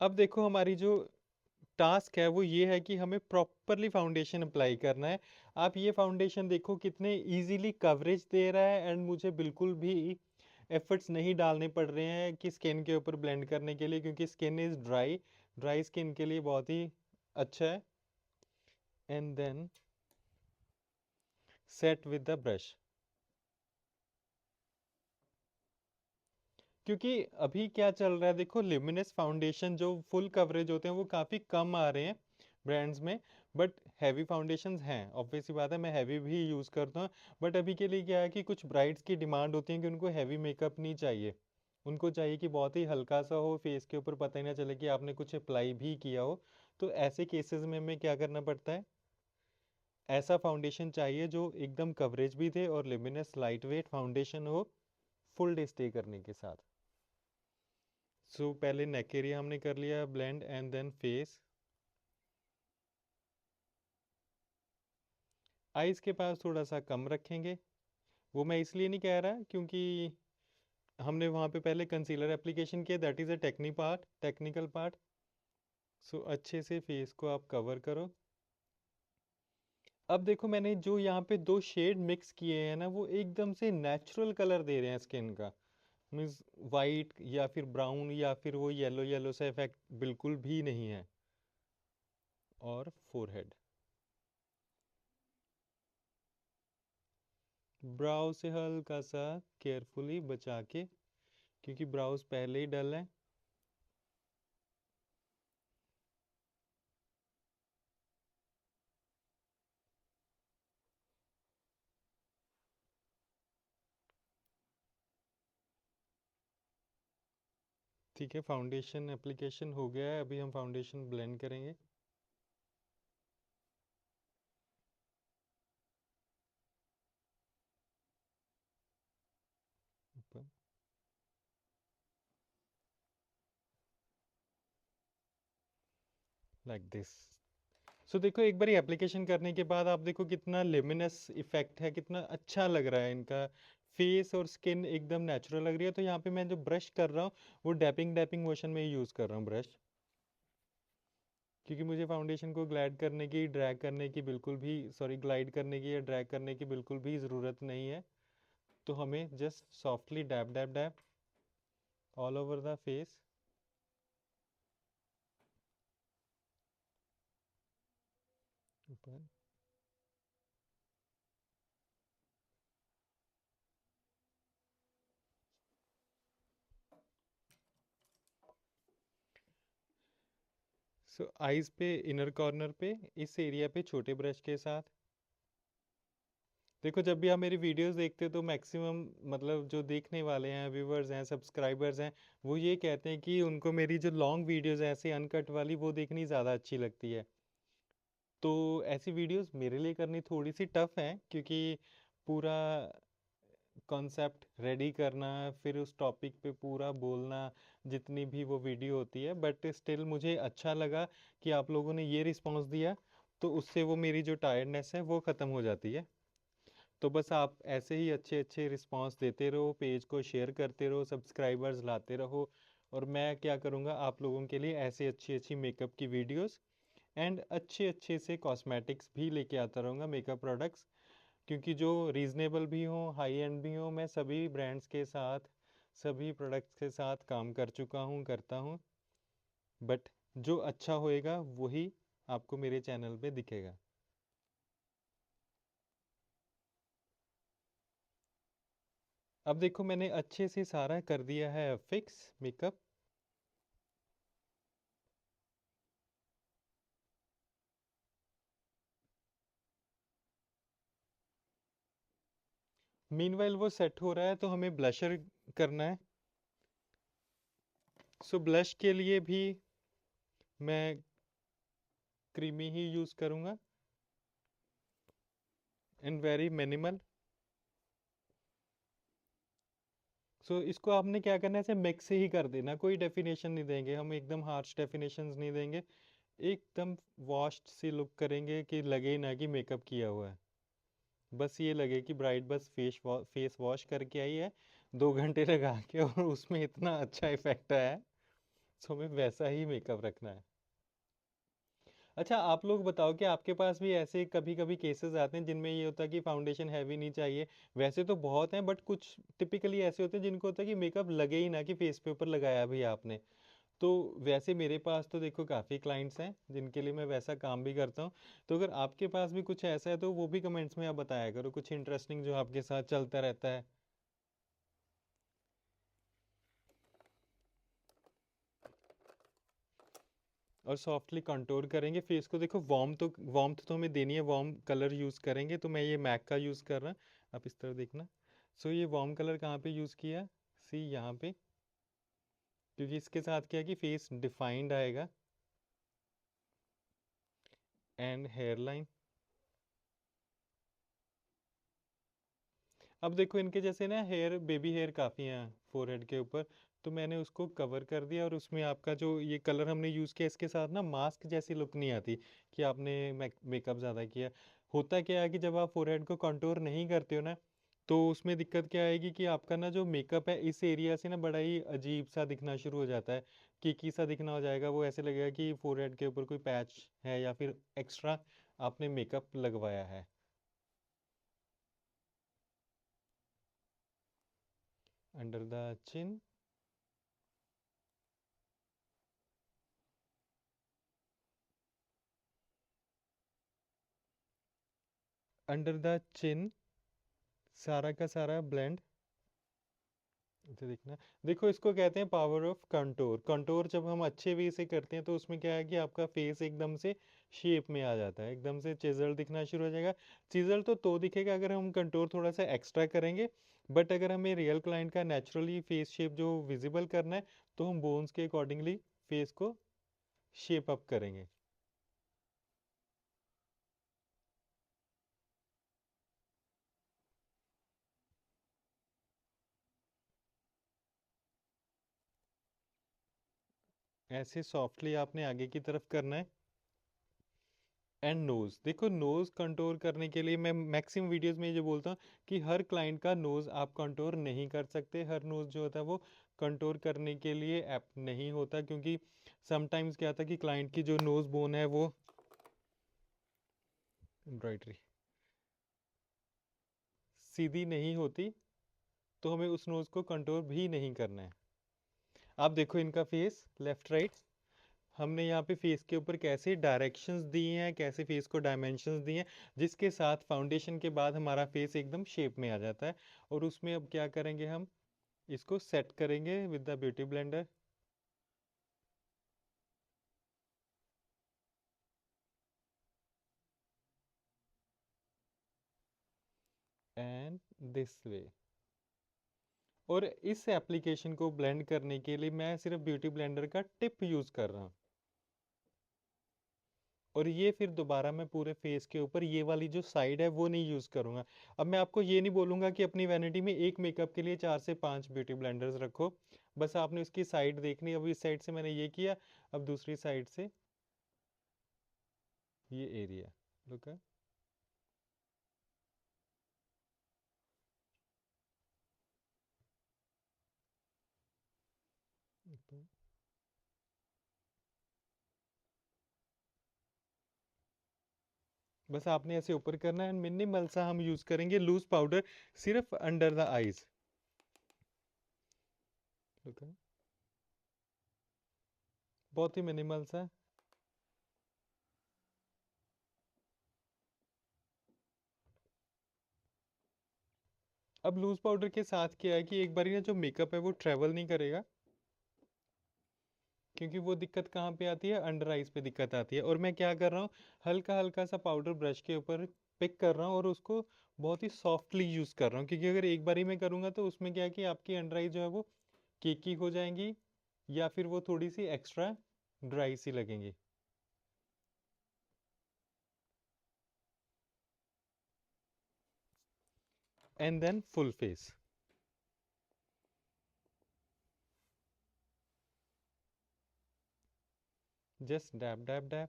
अब देखो हमारी जो टास्क है वो ये है कि हमें प्रॉपरली फाउंडेशन अप्लाई करना है। आप ये फाउंडेशन देखो कितने इजीली कवरेज दे रहा है, एंड मुझे बिल्कुल भी एफर्ट्स नहीं डालने पड़ रहे हैं कि स्किन के ऊपर ब्लेंड करने के लिए, क्योंकि skin is dry, dry skin के लिए बहुत ही अच्छा है। And then set with the brush. क्योंकि अभी क्या चल रहा है देखो, लिमिनस फाउंडेशन जो फुल कवरेज होते हैं वो काफ़ी कम आ रहे हैं ब्रांड्स में। बट हैवी फाउंडेशंस हैं, ऑब्वियस सी बात है, मैं हैवी भी यूज़ करता हूँ। बट अभी के लिए क्या है कि कुछ ब्राइड्स की डिमांड होती है कि उनको हैवी मेकअप नहीं चाहिए, उनको चाहिए कि बहुत ही हल्का सा हो, फेस के ऊपर पता ही ना चले कि आपने कुछ अप्लाई भी किया हो। तो ऐसे केसेस में हमें क्या करना पड़ता है, ऐसा फाउंडेशन चाहिए जो एकदम कवरेज भी दे और लिमिनस लाइट वेट फाउंडेशन हो, फुल डे स्टे करने के साथ। सो पहले नेक एरिया हमने कर लिया blend and then face. Eyes के पास थोड़ा सा कम रखेंगे, वो मैं इसलिए नहीं कह रहा क्योंकि हमने वहाँ पे पहले कंसीलर एप्लीकेशन किया, that is a technical part. So अच्छे से फेस को आप कवर करो। अब देखो मैंने जो यहाँ पे 2 शेड मिक्स किए हैं ना, वो एकदम से नेचुरल कलर दे रहे हैं स्किन का। मीन्स वाइट या फिर ब्राउन या फिर वो येलो येलो सा इफेक्ट बिल्कुल भी नहीं है। और फोरहेड, ब्राउ से हल्का सा केयरफुली बचा के, क्योंकि ब्राउज पहले ही डल है। ठीक है, फाउंडेशन एप्लीकेशन हो गया है। अभी हम फाउंडेशन ब्लेंड करेंगे। Like this. सो देखो, एक बार एप्लीकेशन करने के बाद आप देखो कितना लिमिनस इफेक्ट है, कितना अच्छा लग रहा है इनका। फेस और स्किन एकदम नेचुरल लग रही है। तो यहाँ पे मैं जो ब्रश कर रहा हूँ वो डैपिंग डैपिंग मोशन में ही यूज़ कर रहा हूँ ब्रश, क्योंकि मुझे फाउंडेशन को ग्लाइड करने की, ड्रैग करने की बिल्कुल भी, सॉरी, ग्लाइड करने की या ड्रैग करने की बिल्कुल भी ज़रूरत नहीं है। तो हमें just softly dab dab dab all over the face. ऊपर। सो आईज पे, इनर कॉर्नर पे, इस एरिया पे छोटे ब्रश के साथ। देखो, जब भी आप मेरी वीडियोस देखते हो तो मैक्सिमम, मतलब जो देखने वाले हैं, व्यूवर्स हैं, सब्सक्राइबर्स हैं, वो ये कहते हैं कि उनको मेरी जो लॉन्ग वीडियोस हैं ऐसे अनकट वाली वो देखनी ज़्यादा अच्छी लगती है। तो ऐसी वीडियोस मेरे लिए करनी थोड़ी सी टफ है, क्योंकि पूरा कॉन्सेप्ट रेडी करना, फिर उस टॉपिक पे पूरा बोलना, जितनी भी वो वीडियो होती है। बट स्टिल मुझे अच्छा लगा कि आप लोगों ने ये रिस्पॉन्स दिया, तो उससे वो मेरी जो टायर्डनेस है वो ख़त्म हो जाती है। तो बस आप ऐसे ही अच्छे अच्छे रिस्पांस देते रहो, पेज को शेयर करते रहो, सब्सक्राइबर्स लाते रहो। और मैं क्या करूँगा, आप लोगों के लिए ऐसी अच्छी अच्छी मेकअप की वीडियोस एंड अच्छे अच्छे से कॉस्मेटिक्स भी लेके आता रहूँगा, मेकअप प्रोडक्ट्स। क्योंकि जो रीज़नेबल भी हो, हाई एंड भी हो, मैं सभी ब्रांड्स के साथ, सभी प्रोडक्ट्स के साथ काम कर चुका हूँ, करता हूँ। बट जो अच्छा होएगा वही आपको मेरे चैनल पे दिखेगा। अब देखो, मैंने अच्छे से सारा कर दिया है फिक्स मेकअप। मीनवाइल वो सेट हो रहा है तो हमें ब्लशर करना है। सो ब्लश के लिए भी मैं क्रीमी ही यूज़ करूँगा एंड वेरी मिनिमल। सो इसको आपने क्या करना है, ऐसे मिक्स ही कर देना, कोई डेफिनेशन नहीं देंगे हम, एकदम हार्श डेफिनेशंस नहीं देंगे। एकदम वॉश्ड सी लुक करेंगे कि लगे ही ना कि मेकअप किया हुआ है। बस ये लगे कि ब्राइड बस फेस वॉश करके आई है 2 घंटे लगा के, और उसमें इतना अच्छा इफेक्ट आया है। सो हमें वैसा ही मेकअप रखना है। अच्छा, आप लोग बताओ कि आपके पास भी ऐसे कभी कभी केसेस आते हैं जिनमें ये होता है कि फाउंडेशन हैवी नहीं चाहिए। वैसे तो बहुत हैं, बट कुछ टिपिकली ऐसे होते हैं जिनको होता है कि मेकअप लगे ही ना कि फेस पे ऊपर लगाया भी आपने। तो वैसे मेरे पास तो देखो काफ़ी क्लाइंट्स हैं जिनके लिए मैं वैसा काम भी करता हूँ। तो अगर आपके पास भी कुछ ऐसा है तो वो भी कमेंट्स में आप बताया करो, कुछ इंटरेस्टिंग जो आपके साथ चलता रहता है। और सॉफ्टली कंटूर करेंगे फेस को। देखो, वार्मथ तो हमें देनी है, वार्म कलर यूज़ करेंगे। तो मैं ये मैक का यूज़ कर रहा, आप इस तरह देखना। सो ये वार्म कलर कहाँ पे यूज़ किया, सी यहाँ पे, क्योंकि इसके साथ क्या है कि फेस डिफाइंड आएगा। And hair line. अब देखो, इनके जैसे ना हेयर, बेबी हेयर काफ़ी हैं फोरहेड के ऊपर। तो मैंने उसको कवर कर दिया, और उसमें आपका जो ये कलर हमने यूज़ किया इसके साथ ना मास्क जैसी लुक नहीं आती कि आपने मेकअप ज़्यादा किया। होता क्या है कि जब आप फोरहेड को कंटूर नहीं करते हो ना, तो उसमें दिक्कत क्या आएगी कि आपका ना जो मेकअप है इस एरिया से ना बड़ा ही अजीब सा दिखना शुरू हो जाता है, की सा दिखना हो जाएगा। वो ऐसे लगेगा कि फोरहेड के ऊपर कोई पैच है या फिर एक्स्ट्रा आपने मेकअप लगवाया है। Under the chin. Under the chin, सारा का सारा ब्लेंड। इसे देखना। देखो, इसको कहते हैं पावर ऑफ कंटूर। कंटूर जब हम अच्छे वे से करते हैं तो उसमें क्या है कि आपका फेस एकदम से शेप में आ जाता है, एकदम से चिजल दिखना शुरू हो जाएगा। चिजल तो दिखेगा अगर हम कंटूर थोड़ा सा एक्स्ट्रा करेंगे। बट अगर हमें रियल क्लाइंट का नेचुरली फेस शेप जो विजिबल करना है, तो हम बोन्स के अकॉर्डिंगली फेस को शेप अप करेंगे। ऐसे सॉफ्टली आपने आगे की तरफ करना है। एंड नोज़, देखो नोज़ कंटूर करने के लिए मैं मैक्सिमम वीडियोस में ये बोलता हूँ कि हर क्लाइंट का नोज़ आप कंटूर नहीं कर सकते। हर नोज़ जो होता है वो कंटूर करने के लिए ऐप नहीं होता, क्योंकि समटाइम्स क्या होता है कि क्लाइंट की जो नोज़ बोन है वो एम्ब्रॉयडरी सीधी नहीं होती, तो हमें उस नोज़ को कंटूर भी नहीं करना है। आप देखो इनका फेस लेफ्ट राइट, हमने यहाँ पे फेस के ऊपर कैसे डायरेक्शंस दिए हैं, कैसे फेस को डायमेंशंस दिए हैं, जिसके साथ फाउंडेशन के बाद हमारा फेस एकदम शेप में आ जाता है। और उसमें अब क्या करेंगे, हम इसको सेट करेंगे with the beauty blender. And this way. और इस एप्लीकेशन को ब्लेंड करने के लिए मैं सिर्फ ब्यूटी ब्लेंडर का टिप यूज़ कर रहा हूँ। और ये फिर दोबारा मैं पूरे फेस के ऊपर ये वाली जो साइड है वो नहीं यूज़ करूँगा। अब मैं आपको ये नहीं बोलूँगा कि अपनी वैनिटी में एक मेकअप के लिए 4 से 5 ब्यूटी ब्लेंडर्स रखो। बस आपने उसकी साइड देखनी। अब इस साइड से मैंने ये किया, अब दूसरी साइड से ये एरिया लुक है। बस आपने ऐसे ऊपर करना है। मिनिमल सा हम यूज़ करेंगे लूज पाउडर सिर्फ अंडर द आईज। लुक है, बहुत ही मिनिमल सा। अब लूज पाउडर के साथ क्या है कि एक बार ना जो मेकअप है वो ट्रेवल नहीं करेगा, क्योंकि वो दिक्कत कहाँ पे आती है, अंडर आइज पे दिक्कत आती है। और मैं क्या कर रहा हूँ, हल्का हल्का सा पाउडर ब्रश के ऊपर पिक कर रहा हूँ और उसको बहुत ही सॉफ्टली यूज़ कर रहा हूँ, क्योंकि अगर एक बारी में करूँगा तो उसमें क्या है कि आपकी अंडर आई जो है वो केकी हो जाएंगी, या फिर वो थोड़ी सी एक्स्ट्रा ड्राई सी लगेंगी। And then full face, just dab dab dab.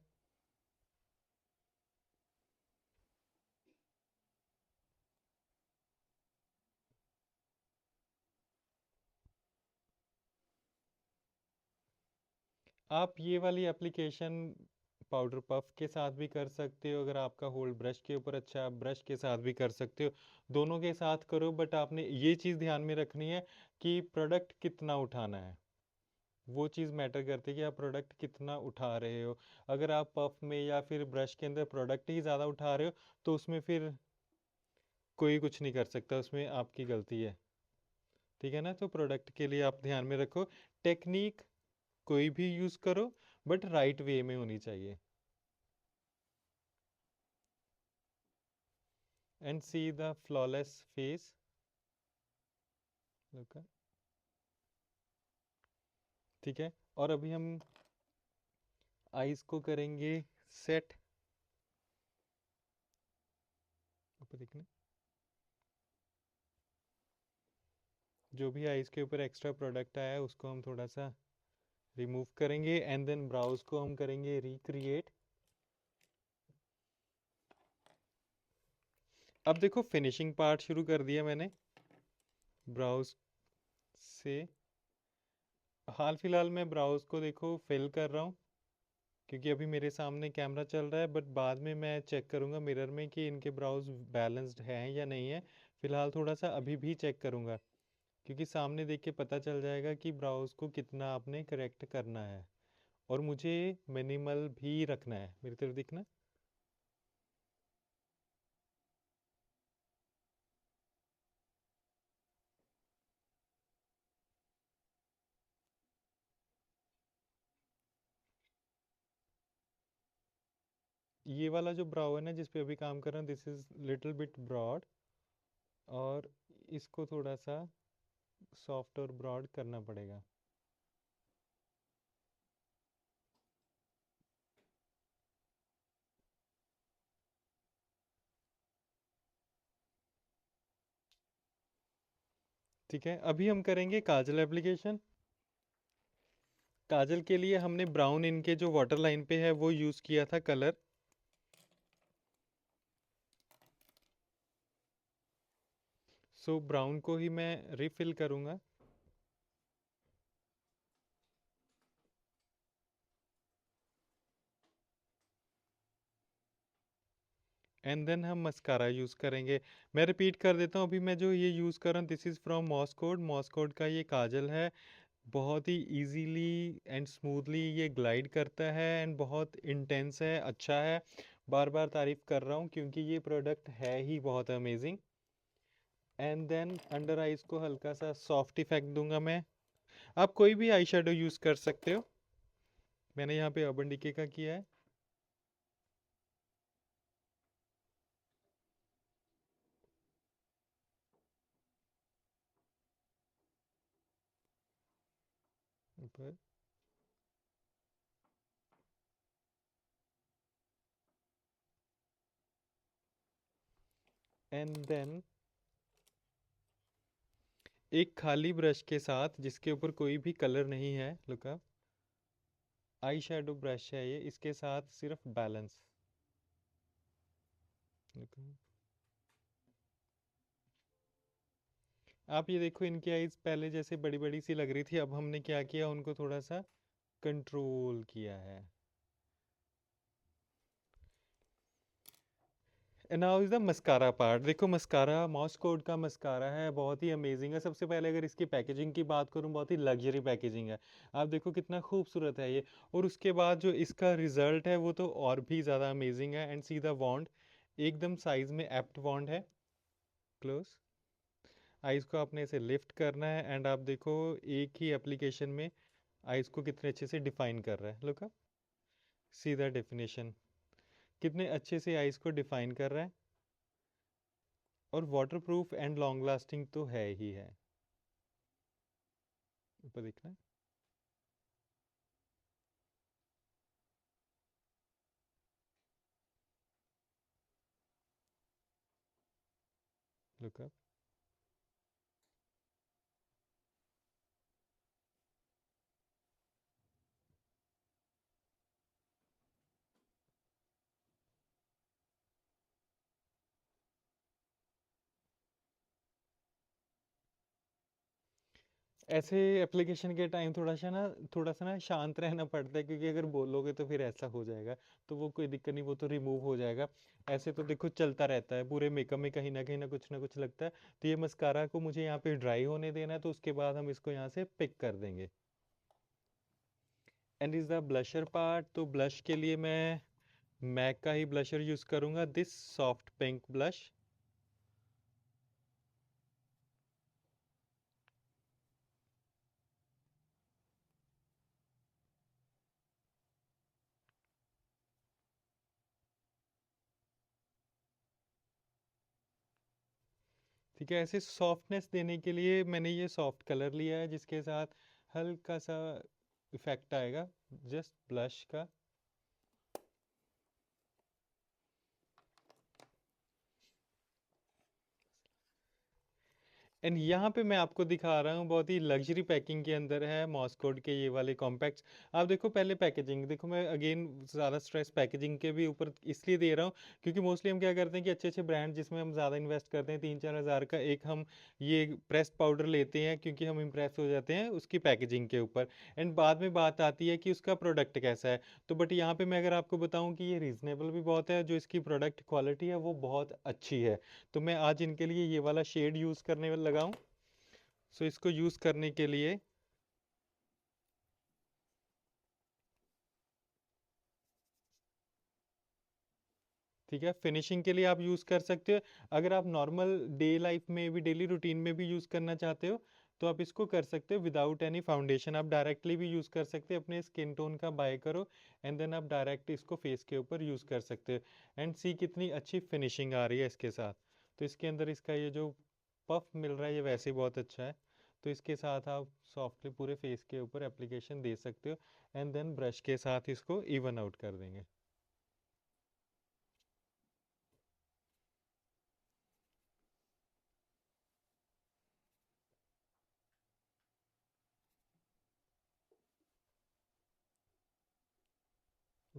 आप ये वाली एप्लीकेशन पाउडर पफ के साथ भी कर सकते हो। अगर आपका होल्ड ब्रश के ऊपर अच्छा है, आप ब्रश के साथ भी कर सकते हो। दोनों के साथ करो, बट आपने ये चीज़ ध्यान में रखनी है कि प्रोडक्ट कितना उठाना है। वो चीज़ मैटर करती है कि आप प्रोडक्ट कितना उठा रहे हो। अगर आप पफ में या फिर ब्रश के अंदर प्रोडक्ट ही ज़्यादा उठा रहे हो तो उसमें फिर कोई कुछ नहीं कर सकता, उसमें आपकी गलती है। ठीक है ना, तो प्रोडक्ट के लिए आप ध्यान में रखो। टेक्निक कोई भी यूज़ करो, बट राइट वे में होनी चाहिए। And see the flawless face. ठीक है, और अभी हम आईज को करेंगे सेट। ऊपर देखना, जो भी आईज के ऊपर एक्स्ट्रा प्रोडक्ट आया है उसको हम थोड़ा सा रिमूव करेंगे। एंड देन ब्राउज को हम करेंगे रिक्रिएट। अब देखो फिनिशिंग पार्ट शुरू कर दिया मैंने ब्राउज से। हाल फिलहाल मैं ब्राउज को देखो फिल कर रहा हूँ, क्योंकि अभी मेरे सामने कैमरा चल रहा है, बट बाद में मैं चेक करूँगा मिरर में कि इनके ब्राउज बैलेंस्ड हैं या नहीं है। फिलहाल थोड़ा सा अभी भी चेक करूँगा, क्योंकि सामने देख के पता चल जाएगा कि ब्राउज को कितना आपने करेक्ट करना है। और मुझे मिनिमल भी रखना है, मेरी तरफ दिखना। ये वाला जो ब्राउ है ना जिस पे अभी काम कर रहा हूँ, this is little bit broad, और इसको थोड़ा सा सॉफ्ट और ब्रॉड करना पड़ेगा। ठीक है, अभी हम करेंगे काजल एप्लीकेशन। काजल के लिए हमने ब्राउन इनके जो वाटर लाइन पे है वो यूज़ किया था कलर। सो ब्राउन को ही मैं रिफिल करूँगा। एंड देन हम मस्कारा यूज़ करेंगे। मैं रिपीट कर देता हूँ, अभी मैं जो ये यूज़ कर रहा हूँ दिस इज़ फ्रॉम मॉस्कोड। मॉस्कोड का ये काजल है, बहुत ही इजीली एंड स्मूथली ये ग्लाइड करता है एंड बहुत इंटेंस है, अच्छा है। बार बार तारीफ कर रहा हूँ क्योंकि ये प्रोडक्ट है ही बहुत amazing. And then under eyes को हल्का सा सॉफ्ट इफेक्ट दूंगा मैं। आप कोई भी आई शेडो यूज़ कर सकते हो, मैंने यहाँ पे अर्बन डिके का किया है। ऊपर। एंड देन एक खाली ब्रश के साथ जिसके ऊपर कोई भी कलर नहीं है, look up, eye shadow brush है ये, इसके साथ सिर्फ बैलेंस। आप ये देखो इनकी आईज पहले जैसे बड़ी बड़ी सी लग रही थी, अब हमने क्या किया, उनको थोड़ा सा कंट्रोल किया है। Now is the mascara part. देखो मस्कारा मॉस कोड का मस्कारा है, बहुत ही अमेजिंग है। सबसे पहले अगर इसकी पैकेजिंग की बात करूं, बहुत ही लग्जरी पैकेजिंग है। आप देखो कितना खूबसूरत है ये। और उसके बाद जो इसका रिजल्ट है वो तो और भी ज़्यादा अमेजिंग है। एंड सी द वॉन्ड, एकदम साइज में एप्ट वॉन्ड है। क्लोज आइज को आपने इसे लिफ्ट करना है एंड आप देखो एक ही एप्लीकेशन में आइज को कितने अच्छे से डिफाइन कर रहा है। Look up, see the definition, कितने अच्छे से आइज को डिफाइन कर रहा है। और water proof and long lasting तो है ही है। ऊपर देखना है, लुक अप। ऐसे एप्लीकेशन के टाइम थोड़ा सा ना शांत रहना पड़ता है, क्योंकि अगर बोलोगे तो फिर ऐसा हो जाएगा। तो वो कोई दिक्कत नहीं, वो तो रिमूव हो जाएगा। ऐसे तो देखो चलता रहता है पूरे मेकअप में, कहीं ना कुछ लगता है। तो ये मस्कारा को मुझे यहाँ पे ड्राई होने देना है, तो उसके बाद हम इसको यहाँ से पिक कर देंगे। And is the blusher part. तो ब्लश के लिए मैं मैक का ही ब्लशर यूज़ करूँगा, दिस सॉफ्ट पिंक ब्लश। ठीक है, ऐसे सॉफ्टनेस देने के लिए मैंने ये सॉफ्ट कलर लिया है, जिसके साथ हल्का सा इफेक्ट आएगा जस्ट ब्लश का। एंड यहाँ पे मैं आपको दिखा रहा हूँ, बहुत ही लग्जरी पैकिंग के अंदर है मॉस्कोड के ये वाले कॉम्पैक्ट्स। आप देखो पहले पैकेजिंग देखो, मैं अगेन ज़्यादा स्ट्रेस पैकेजिंग के भी ऊपर इसलिए दे रहा हूँ क्योंकि मोस्टली हम क्या करते हैं कि अच्छे अच्छे ब्रांड जिसमें हम ज़्यादा इन्वेस्ट करते हैं, 3-4 हज़ार का एक हम ये प्रेस्ड पाउडर लेते हैं क्योंकि हम इम्प्रेस हो जाते हैं उसकी पैकेजिंग के ऊपर। एंड बाद में बात आती है कि उसका प्रोडक्ट कैसा है। तो बट यहाँ पे मैं अगर आपको बताऊँ कि ये रीज़नेबल भी बहुत है, जो इसकी प्रोडक्ट क्वालिटी है वो बहुत अच्छी है। तो मैं आज इनके लिए ये वाला शेड यूज़ करने लगा हूँ। सो इसको यूज़ करने के लिए ठीक है, फिनिशिंग के लिए आप यूज़ कर सकते हो। अगर आप नॉर्मल डे लाइफ में भी, डेली रूटीन में भी यूज़ करना चाहते हो, तो आप इसको कर सकते हो विदाउट एनी फाउंडेशन। आप डायरेक्टली भी यूज़ कर सकते हो, अपने स्किन टोन का बाय करो एंड देन आप डायरेक्ट इसको फेस के ऊपर यूज़ कर सकते हो। एंड सी कितनी अच्छी फिनिशिंग आ रही है इसके साथ। तो इसके अंदर इसका ये जो पफ मिल रहा है ये वैसे ही बहुत अच्छा है। तो इसके साथ आप सॉफ्टली पूरे फेस के ऊपर एप्लीकेशन दे सकते हो एंड देन ब्रश के साथ इसको इवन आउट कर देंगे।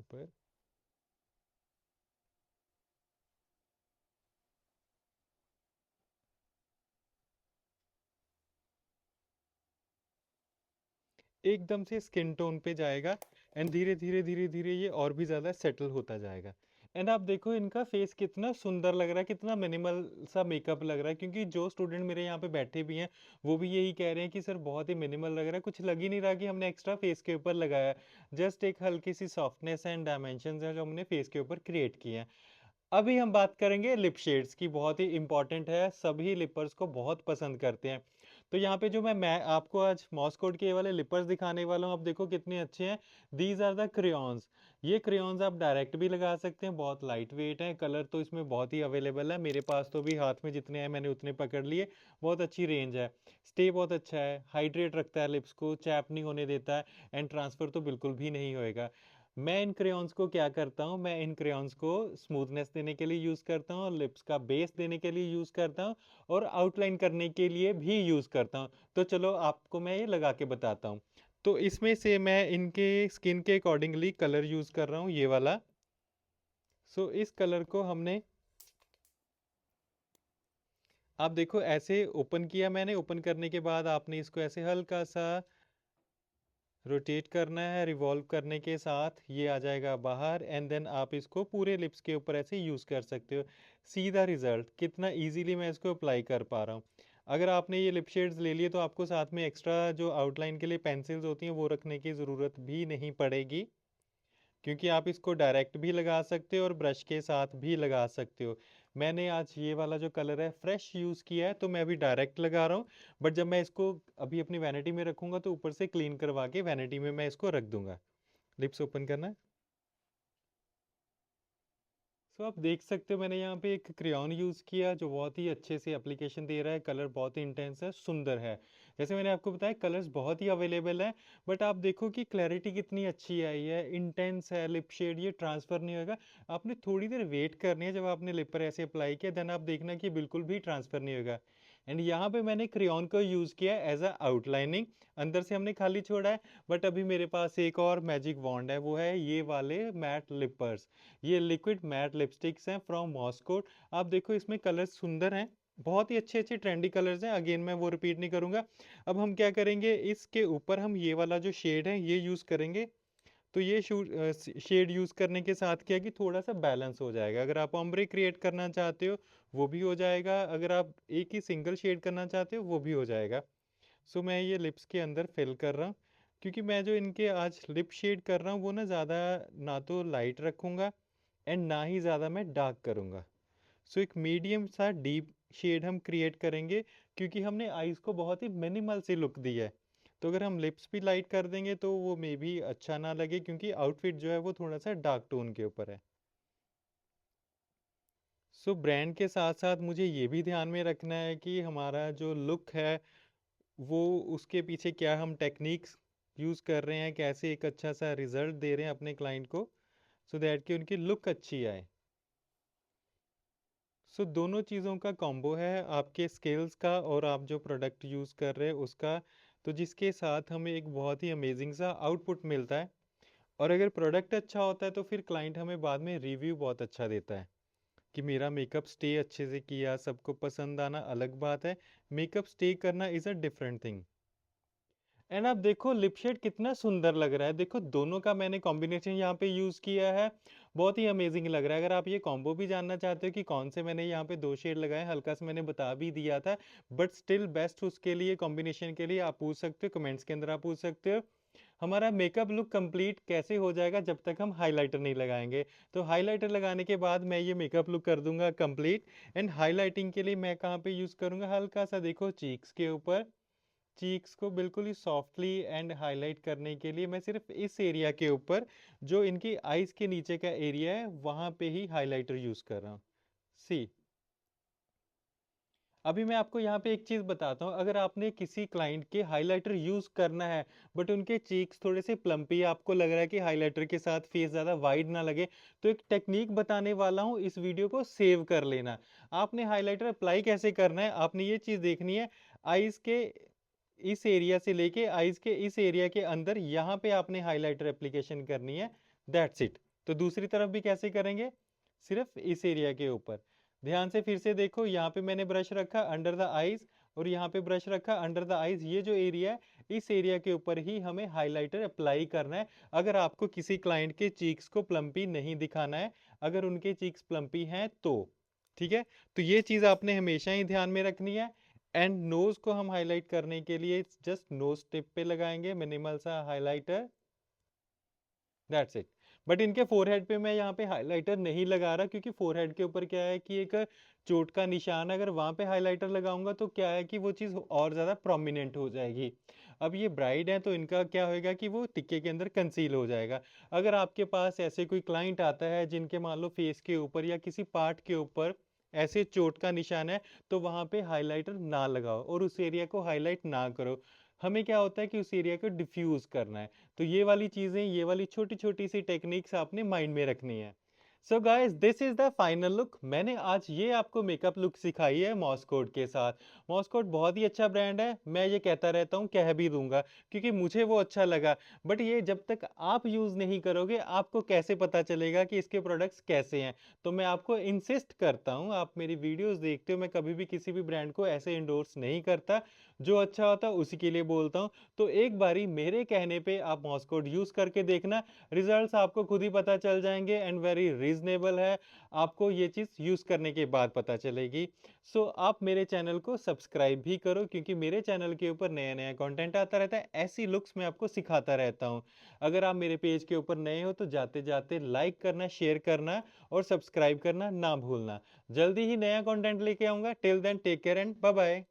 ऊपर। एकदम से स्किन टोन पे जाएगा एंड धीरे धीरे धीरे धीरे ये और भी ज़्यादा सेटल होता जाएगा। एंड आप देखो इनका फेस कितना सुंदर लग रहा है, कितना मिनिमल सा मेकअप लग रहा है, क्योंकि जो स्टूडेंट मेरे यहाँ पे बैठे भी हैं वो भी यही कह रहे हैं कि सर बहुत ही मिनिमल लग रहा है, कुछ लग ही नहीं रहा कि हमने एक्स्ट्रा फेस के ऊपर लगाया है। जस्ट एक हल्की सी सॉफ्टनेस एंड डायमेंशन है जो हमने फेस के ऊपर क्रिएट किए हैं। अभी हम बात करेंगे लिप शेड्स की, बहुत ही इंपॉर्टेंट है, सभी लिपर्स को बहुत पसंद करते हैं। तो यहाँ पे जो मैं आपको आज मॉस्कोट के ये वाले लिपर्स दिखाने वाला हूँ, आप देखो कितने अच्छे हैं। These are the crayons. ये क्रेयॉन्स आप डायरेक्ट भी लगा सकते हैं, बहुत लाइट वेट है, कलर तो इसमें बहुत ही अवेलेबल है, मेरे पास तो भी हाथ में जितने हैं मैंने उतने पकड़ लिए। बहुत अच्छी रेंज है, स्टे बहुत अच्छा है, हाइड्रेट रखता है लिप्स को, चैप नहीं होने देता है, एंड ट्रांसफर तो बिल्कुल भी नहीं होएगा। मैं इन क्रेयॉन्स को क्या करता हूँ, मैं इन क्रेयॉन्स को स्मूथनेस देने के लिए यूज़ करता हूँ, लिप्स का बेस देने के लिए यूज़ करता हूँ, और आउटलाइन करने के लिए भी यूज़ करता हूँ। तो चलो आपको मैं ये लगा के बताता हूँ। तो इसमें से मैं इनके स्किन के अकॉर्डिंगली कलर यूज़ कर रहा हूँ, ये वाला। सो इस कलर को हमने, आप देखो ऐसे ओपन किया मैंने, ओपन करने के बाद आपने इसको ऐसे हल्का सा रोटेट करना है, रिवॉल्व करने के साथ ये आ जाएगा बाहर, एंड देन आप इसको पूरे लिप्स के ऊपर ऐसे यूज़ कर सकते हो। सीधा रिजल्ट, कितना इजीली मैं इसको अप्लाई कर पा रहा हूँ। अगर आपने ये लिप शेड्स ले लिए तो आपको साथ में एक्स्ट्रा जो आउटलाइन के लिए पेंसिल्स होती हैं वो रखने की ज़रूरत भी नहीं पड़ेगी, क्योंकि आप इसको डायरेक्ट भी लगा सकते हो और ब्रश के साथ भी लगा सकते हो। मैंने आज ये वाला जो कलर है फ्रेश यूज़ किया है, तो मैं अभी डायरेक्ट लगा रहा हूँ, बट जब मैं इसको अभी अपनी वैनिटी में रखूँगा तो ऊपर से क्लीन करवा के वैनिटी में मैं इसको रख दूंगा। लिप्स ओपन करना है। सो आप देख सकते हो मैंने यहाँ पे एक क्रेयॉन यूज़ किया जो बहुत ही अच्छे से एप्लीकेशन दे रहा है, कलर बहुत ही इंटेंस है, सुंदर है। जैसे मैंने आपको बताया कलर्स बहुत ही अवेलेबल है, बट आप देखो कि क्लैरिटी कितनी अच्छी आई है, इंटेंस है लिप शेड, ये ट्रांसफ़र नहीं होगा। आपने थोड़ी देर वेट करनी है, जब आपने लिप पर ऐसे अप्लाई किया देन आप देखना कि बिल्कुल भी ट्रांसफ़र नहीं होगा। एंड यहाँ पे मैंने क्रेयॉन को यूज़ किया एज अ आउटलाइनिंग, अंदर से हमने खाली छोड़ा है। बट अभी मेरे पास एक और मैजिक वॉन्ड है, वो है ये वाले मैट लिपर्स। ये लिक्विड मैट लिपस्टिक्स हैं फ्रॉम मॉस्को। आप देखो इसमें कलर्स सुंदर हैं, बहुत ही अच्छे अच्छे ट्रेंडी कलर्स हैं, अगेन मैं वो रिपीट नहीं करूंगा। अब हम क्या करेंगे, इसके ऊपर हम ये वाला जो शेड है ये यूज़ करेंगे। तो ये शेड यूज़ करने के साथ क्या कि थोड़ा सा बैलेंस हो जाएगा, अगर आप ऑम्ब्रे क्रिएट करना चाहते हो वो भी हो जाएगा, अगर आप एक ही सिंगल शेड करना चाहते हो वो भी हो जाएगा। सो मैं ये लिप्स के अंदर फिल कर रहा हूँ, क्योंकि मैं जो इनके आज लिप शेड कर रहा हूँ वो ना ज़्यादा ना तो लाइट रखूँगा एंड ना ही ज़्यादा मैं डार्क करूँगा। सो एक मीडियम सा डीप शेड हम क्रिएट करेंगे, क्योंकि हमने आईज़ को बहुत ही मिनिमल सी लुक दी है। तो अगर हम लिप्स भी लाइट कर देंगे तो वो मे बी अच्छा ना लगे, क्योंकि आउटफिट जो है वो थोड़ा सा डार्क टोन के ऊपर है। सो ब्रांड के साथ साथ मुझे ये भी ध्यान में रखना है कि हमारा जो लुक है वो, उसके पीछे क्या हम टेक्निक्स यूज़ कर रहे हैं, कैसे एक अच्छा सा रिजल्ट दे रहे हैं अपने क्लाइंट को, सो दैट कि उनकी लुक अच्छी आए। सो दोनों चीज़ों का कॉम्बो है, आपके स्किल्स का और आप जो प्रोडक्ट यूज़ कर रहे हैं उसका, तो जिसके साथ हमें एक बहुत ही अमेजिंग सा आउटपुट मिलता है। और अगर प्रोडक्ट अच्छा होता है तो फिर क्लाइंट हमें बाद में रिव्यू बहुत अच्छा देता है कि मेरा मेकअप स्टे अच्छे से किया, सबको पसंद आना अलग बात है, मेकअप स्टे करना is a different thing. And आप देखो लिप शेड कितना सुंदर लग रहा है, देखो दोनों का मैंने कॉम्बिनेशन यहाँ पे यूज़ किया है, बहुत ही अमेजिंग लग रहा है। अगर आप ये कॉम्बो भी जानना चाहते हो कि कौन से मैंने यहाँ पे दो शेड लगाए, हल्का सा मैंने बता भी दिया था, बट स्टिल बेस्ट उसके लिए कॉम्बिनेशन के लिए आप पूछ सकते हो, कमेंट्स के अंदर आप पूछ सकते हो। हमारा मेकअप लुक कंप्लीट कैसे हो जाएगा जब तक हम हाइलाइटर नहीं लगाएंगे, तो हाइलाइटर लगाने के बाद मैं ये मेकअप लुक कर दूंगा कंप्लीट। एंड हाइलाइटिंग के लिए मैं कहाँ पे यूज़ करूँगा, हल्का सा देखो चीक्स के ऊपर, चीक्स को बिल्कुल ही सॉफ्टली एंड हाईलाइट करने के लिए मैं सिर्फ इस एरिया के ऊपर, जो इनकी आईज के नीचे का एरिया है वहां पे ही हाइलाइटर यूज कर रहा हूँ। सी, अभी मैं आपको यहाँ पे एक चीज़ बताता हूँ, अगर आपने किसी क्लाइंट के हाइलाइटर यूज़ करना है बट उनके चीक्स थोड़े से प्लम्पी, आपको लग रहा है कि हाइलाइटर के साथ फेस ज़्यादा वाइड ना लगे, तो एक टेक्निक बताने वाला हूँ, इस वीडियो को सेव कर लेना। आपने हाइलाइटर अप्लाई कैसे करना है, आपने ये चीज़ देखनी है, आईज के इस एरिया से लेके आईज के इस एरिया के अंदर यहाँ पे आपने हाइलाइटर एप्लीकेशन करनी है, दैट्स इट। तो दूसरी तरफ भी कैसे करेंगे, सिर्फ इस एरिया के ऊपर। ध्यान से फिर से देखो, यहाँ पे मैंने ब्रश रखा अंडर द आईज और यहाँ पे ब्रश रखा अंडर द आईज। ये जो एरिया है, इस एरिया के ऊपर ही हमें हाइलाइटर अप्लाई करना है। अगर आपको किसी क्लाइंट के चीक्स को प्लम्पी नहीं दिखाना है, अगर उनके चीक्स प्लम्पी हैं तो, ठीक है। तो ये चीज़ आपने हमेशा ही ध्यान में रखनी है। एंड नोज को हम हाईलाइट करने के लिए जस्ट नोज टिप पे लगाएंगे मिनिमल सा हाइलाइटर, दैट्स इट। बट इनके फोरहेड पे मैं यहाँ पे हाइलाइटर नहीं लगा रहा, क्योंकि फोरहेड के ऊपर क्या है कि एक चोट का निशान है। अगर वहाँ पे हाइलाइटर लगाऊंगा तो क्या है कि वो चीज़ और ज़्यादा प्रोमिनेंट हो जाएगी। अब ये ब्राइड है तो इनका क्या होएगा कि वो टिक्के के अंदर कंसील हो जाएगा। अगर आपके पास ऐसे कोई क्लाइंट आता है जिनके मान लो फेस के ऊपर या किसी पार्ट के ऊपर ऐसे चोट का निशान है, तो वहाँ पे हाइलाइटर ना लगाओ और उस एरिया को हाईलाइट ना करो। हमें क्या होता है कि उस एरिया को डिफ्यूज करना है। तो ये वाली चीजें, ये वाली छोटी छोटी सी टेक्निक्स आपने माइंड में रखनी है। So guys, this is the final look. मैंने आज ये आपको मेकअप लुक सिखाई है मॉसकोट के साथ। मॉसकोट बहुत ही अच्छा ब्रांड है, मैं ये कहता रहता हूँ, कह भी दूंगा, क्योंकि मुझे वो अच्छा लगा। बट ये जब तक आप यूज नहीं करोगे, आपको कैसे पता चलेगा कि इसके प्रोडक्ट्स कैसे हैं। तो मैं आपको इंसिस्ट करता हूँ, आप मेरी वीडियोस देखते हो, मैं कभी भी किसी भी ब्रांड को ऐसे इंडोर्स नहीं करता। जो अच्छा होता है उसी के लिए बोलता हूँ। तो एक बारी मेरे कहने पे आप मॉसकोट यूज करके देखना, रिजल्ट्स आपको खुद ही पता चल जाएंगे। एंड वेरी रीजनेबल है, आपको ये चीज़ यूज करने के बाद पता चलेगी। सो आप मेरे चैनल को सब्सक्राइब भी करो, क्योंकि मेरे चैनल के ऊपर नया नया कंटेंट आता रहता है, ऐसी लुक्स मैं आपको सिखाता रहता हूँ। अगर आप मेरे पेज के ऊपर नए हो तो जाते जाते लाइक करना, शेयर करना और सब्सक्राइब करना ना भूलना। जल्दी ही नया कंटेंट लेके आऊंगा। Till then take care and bye bye.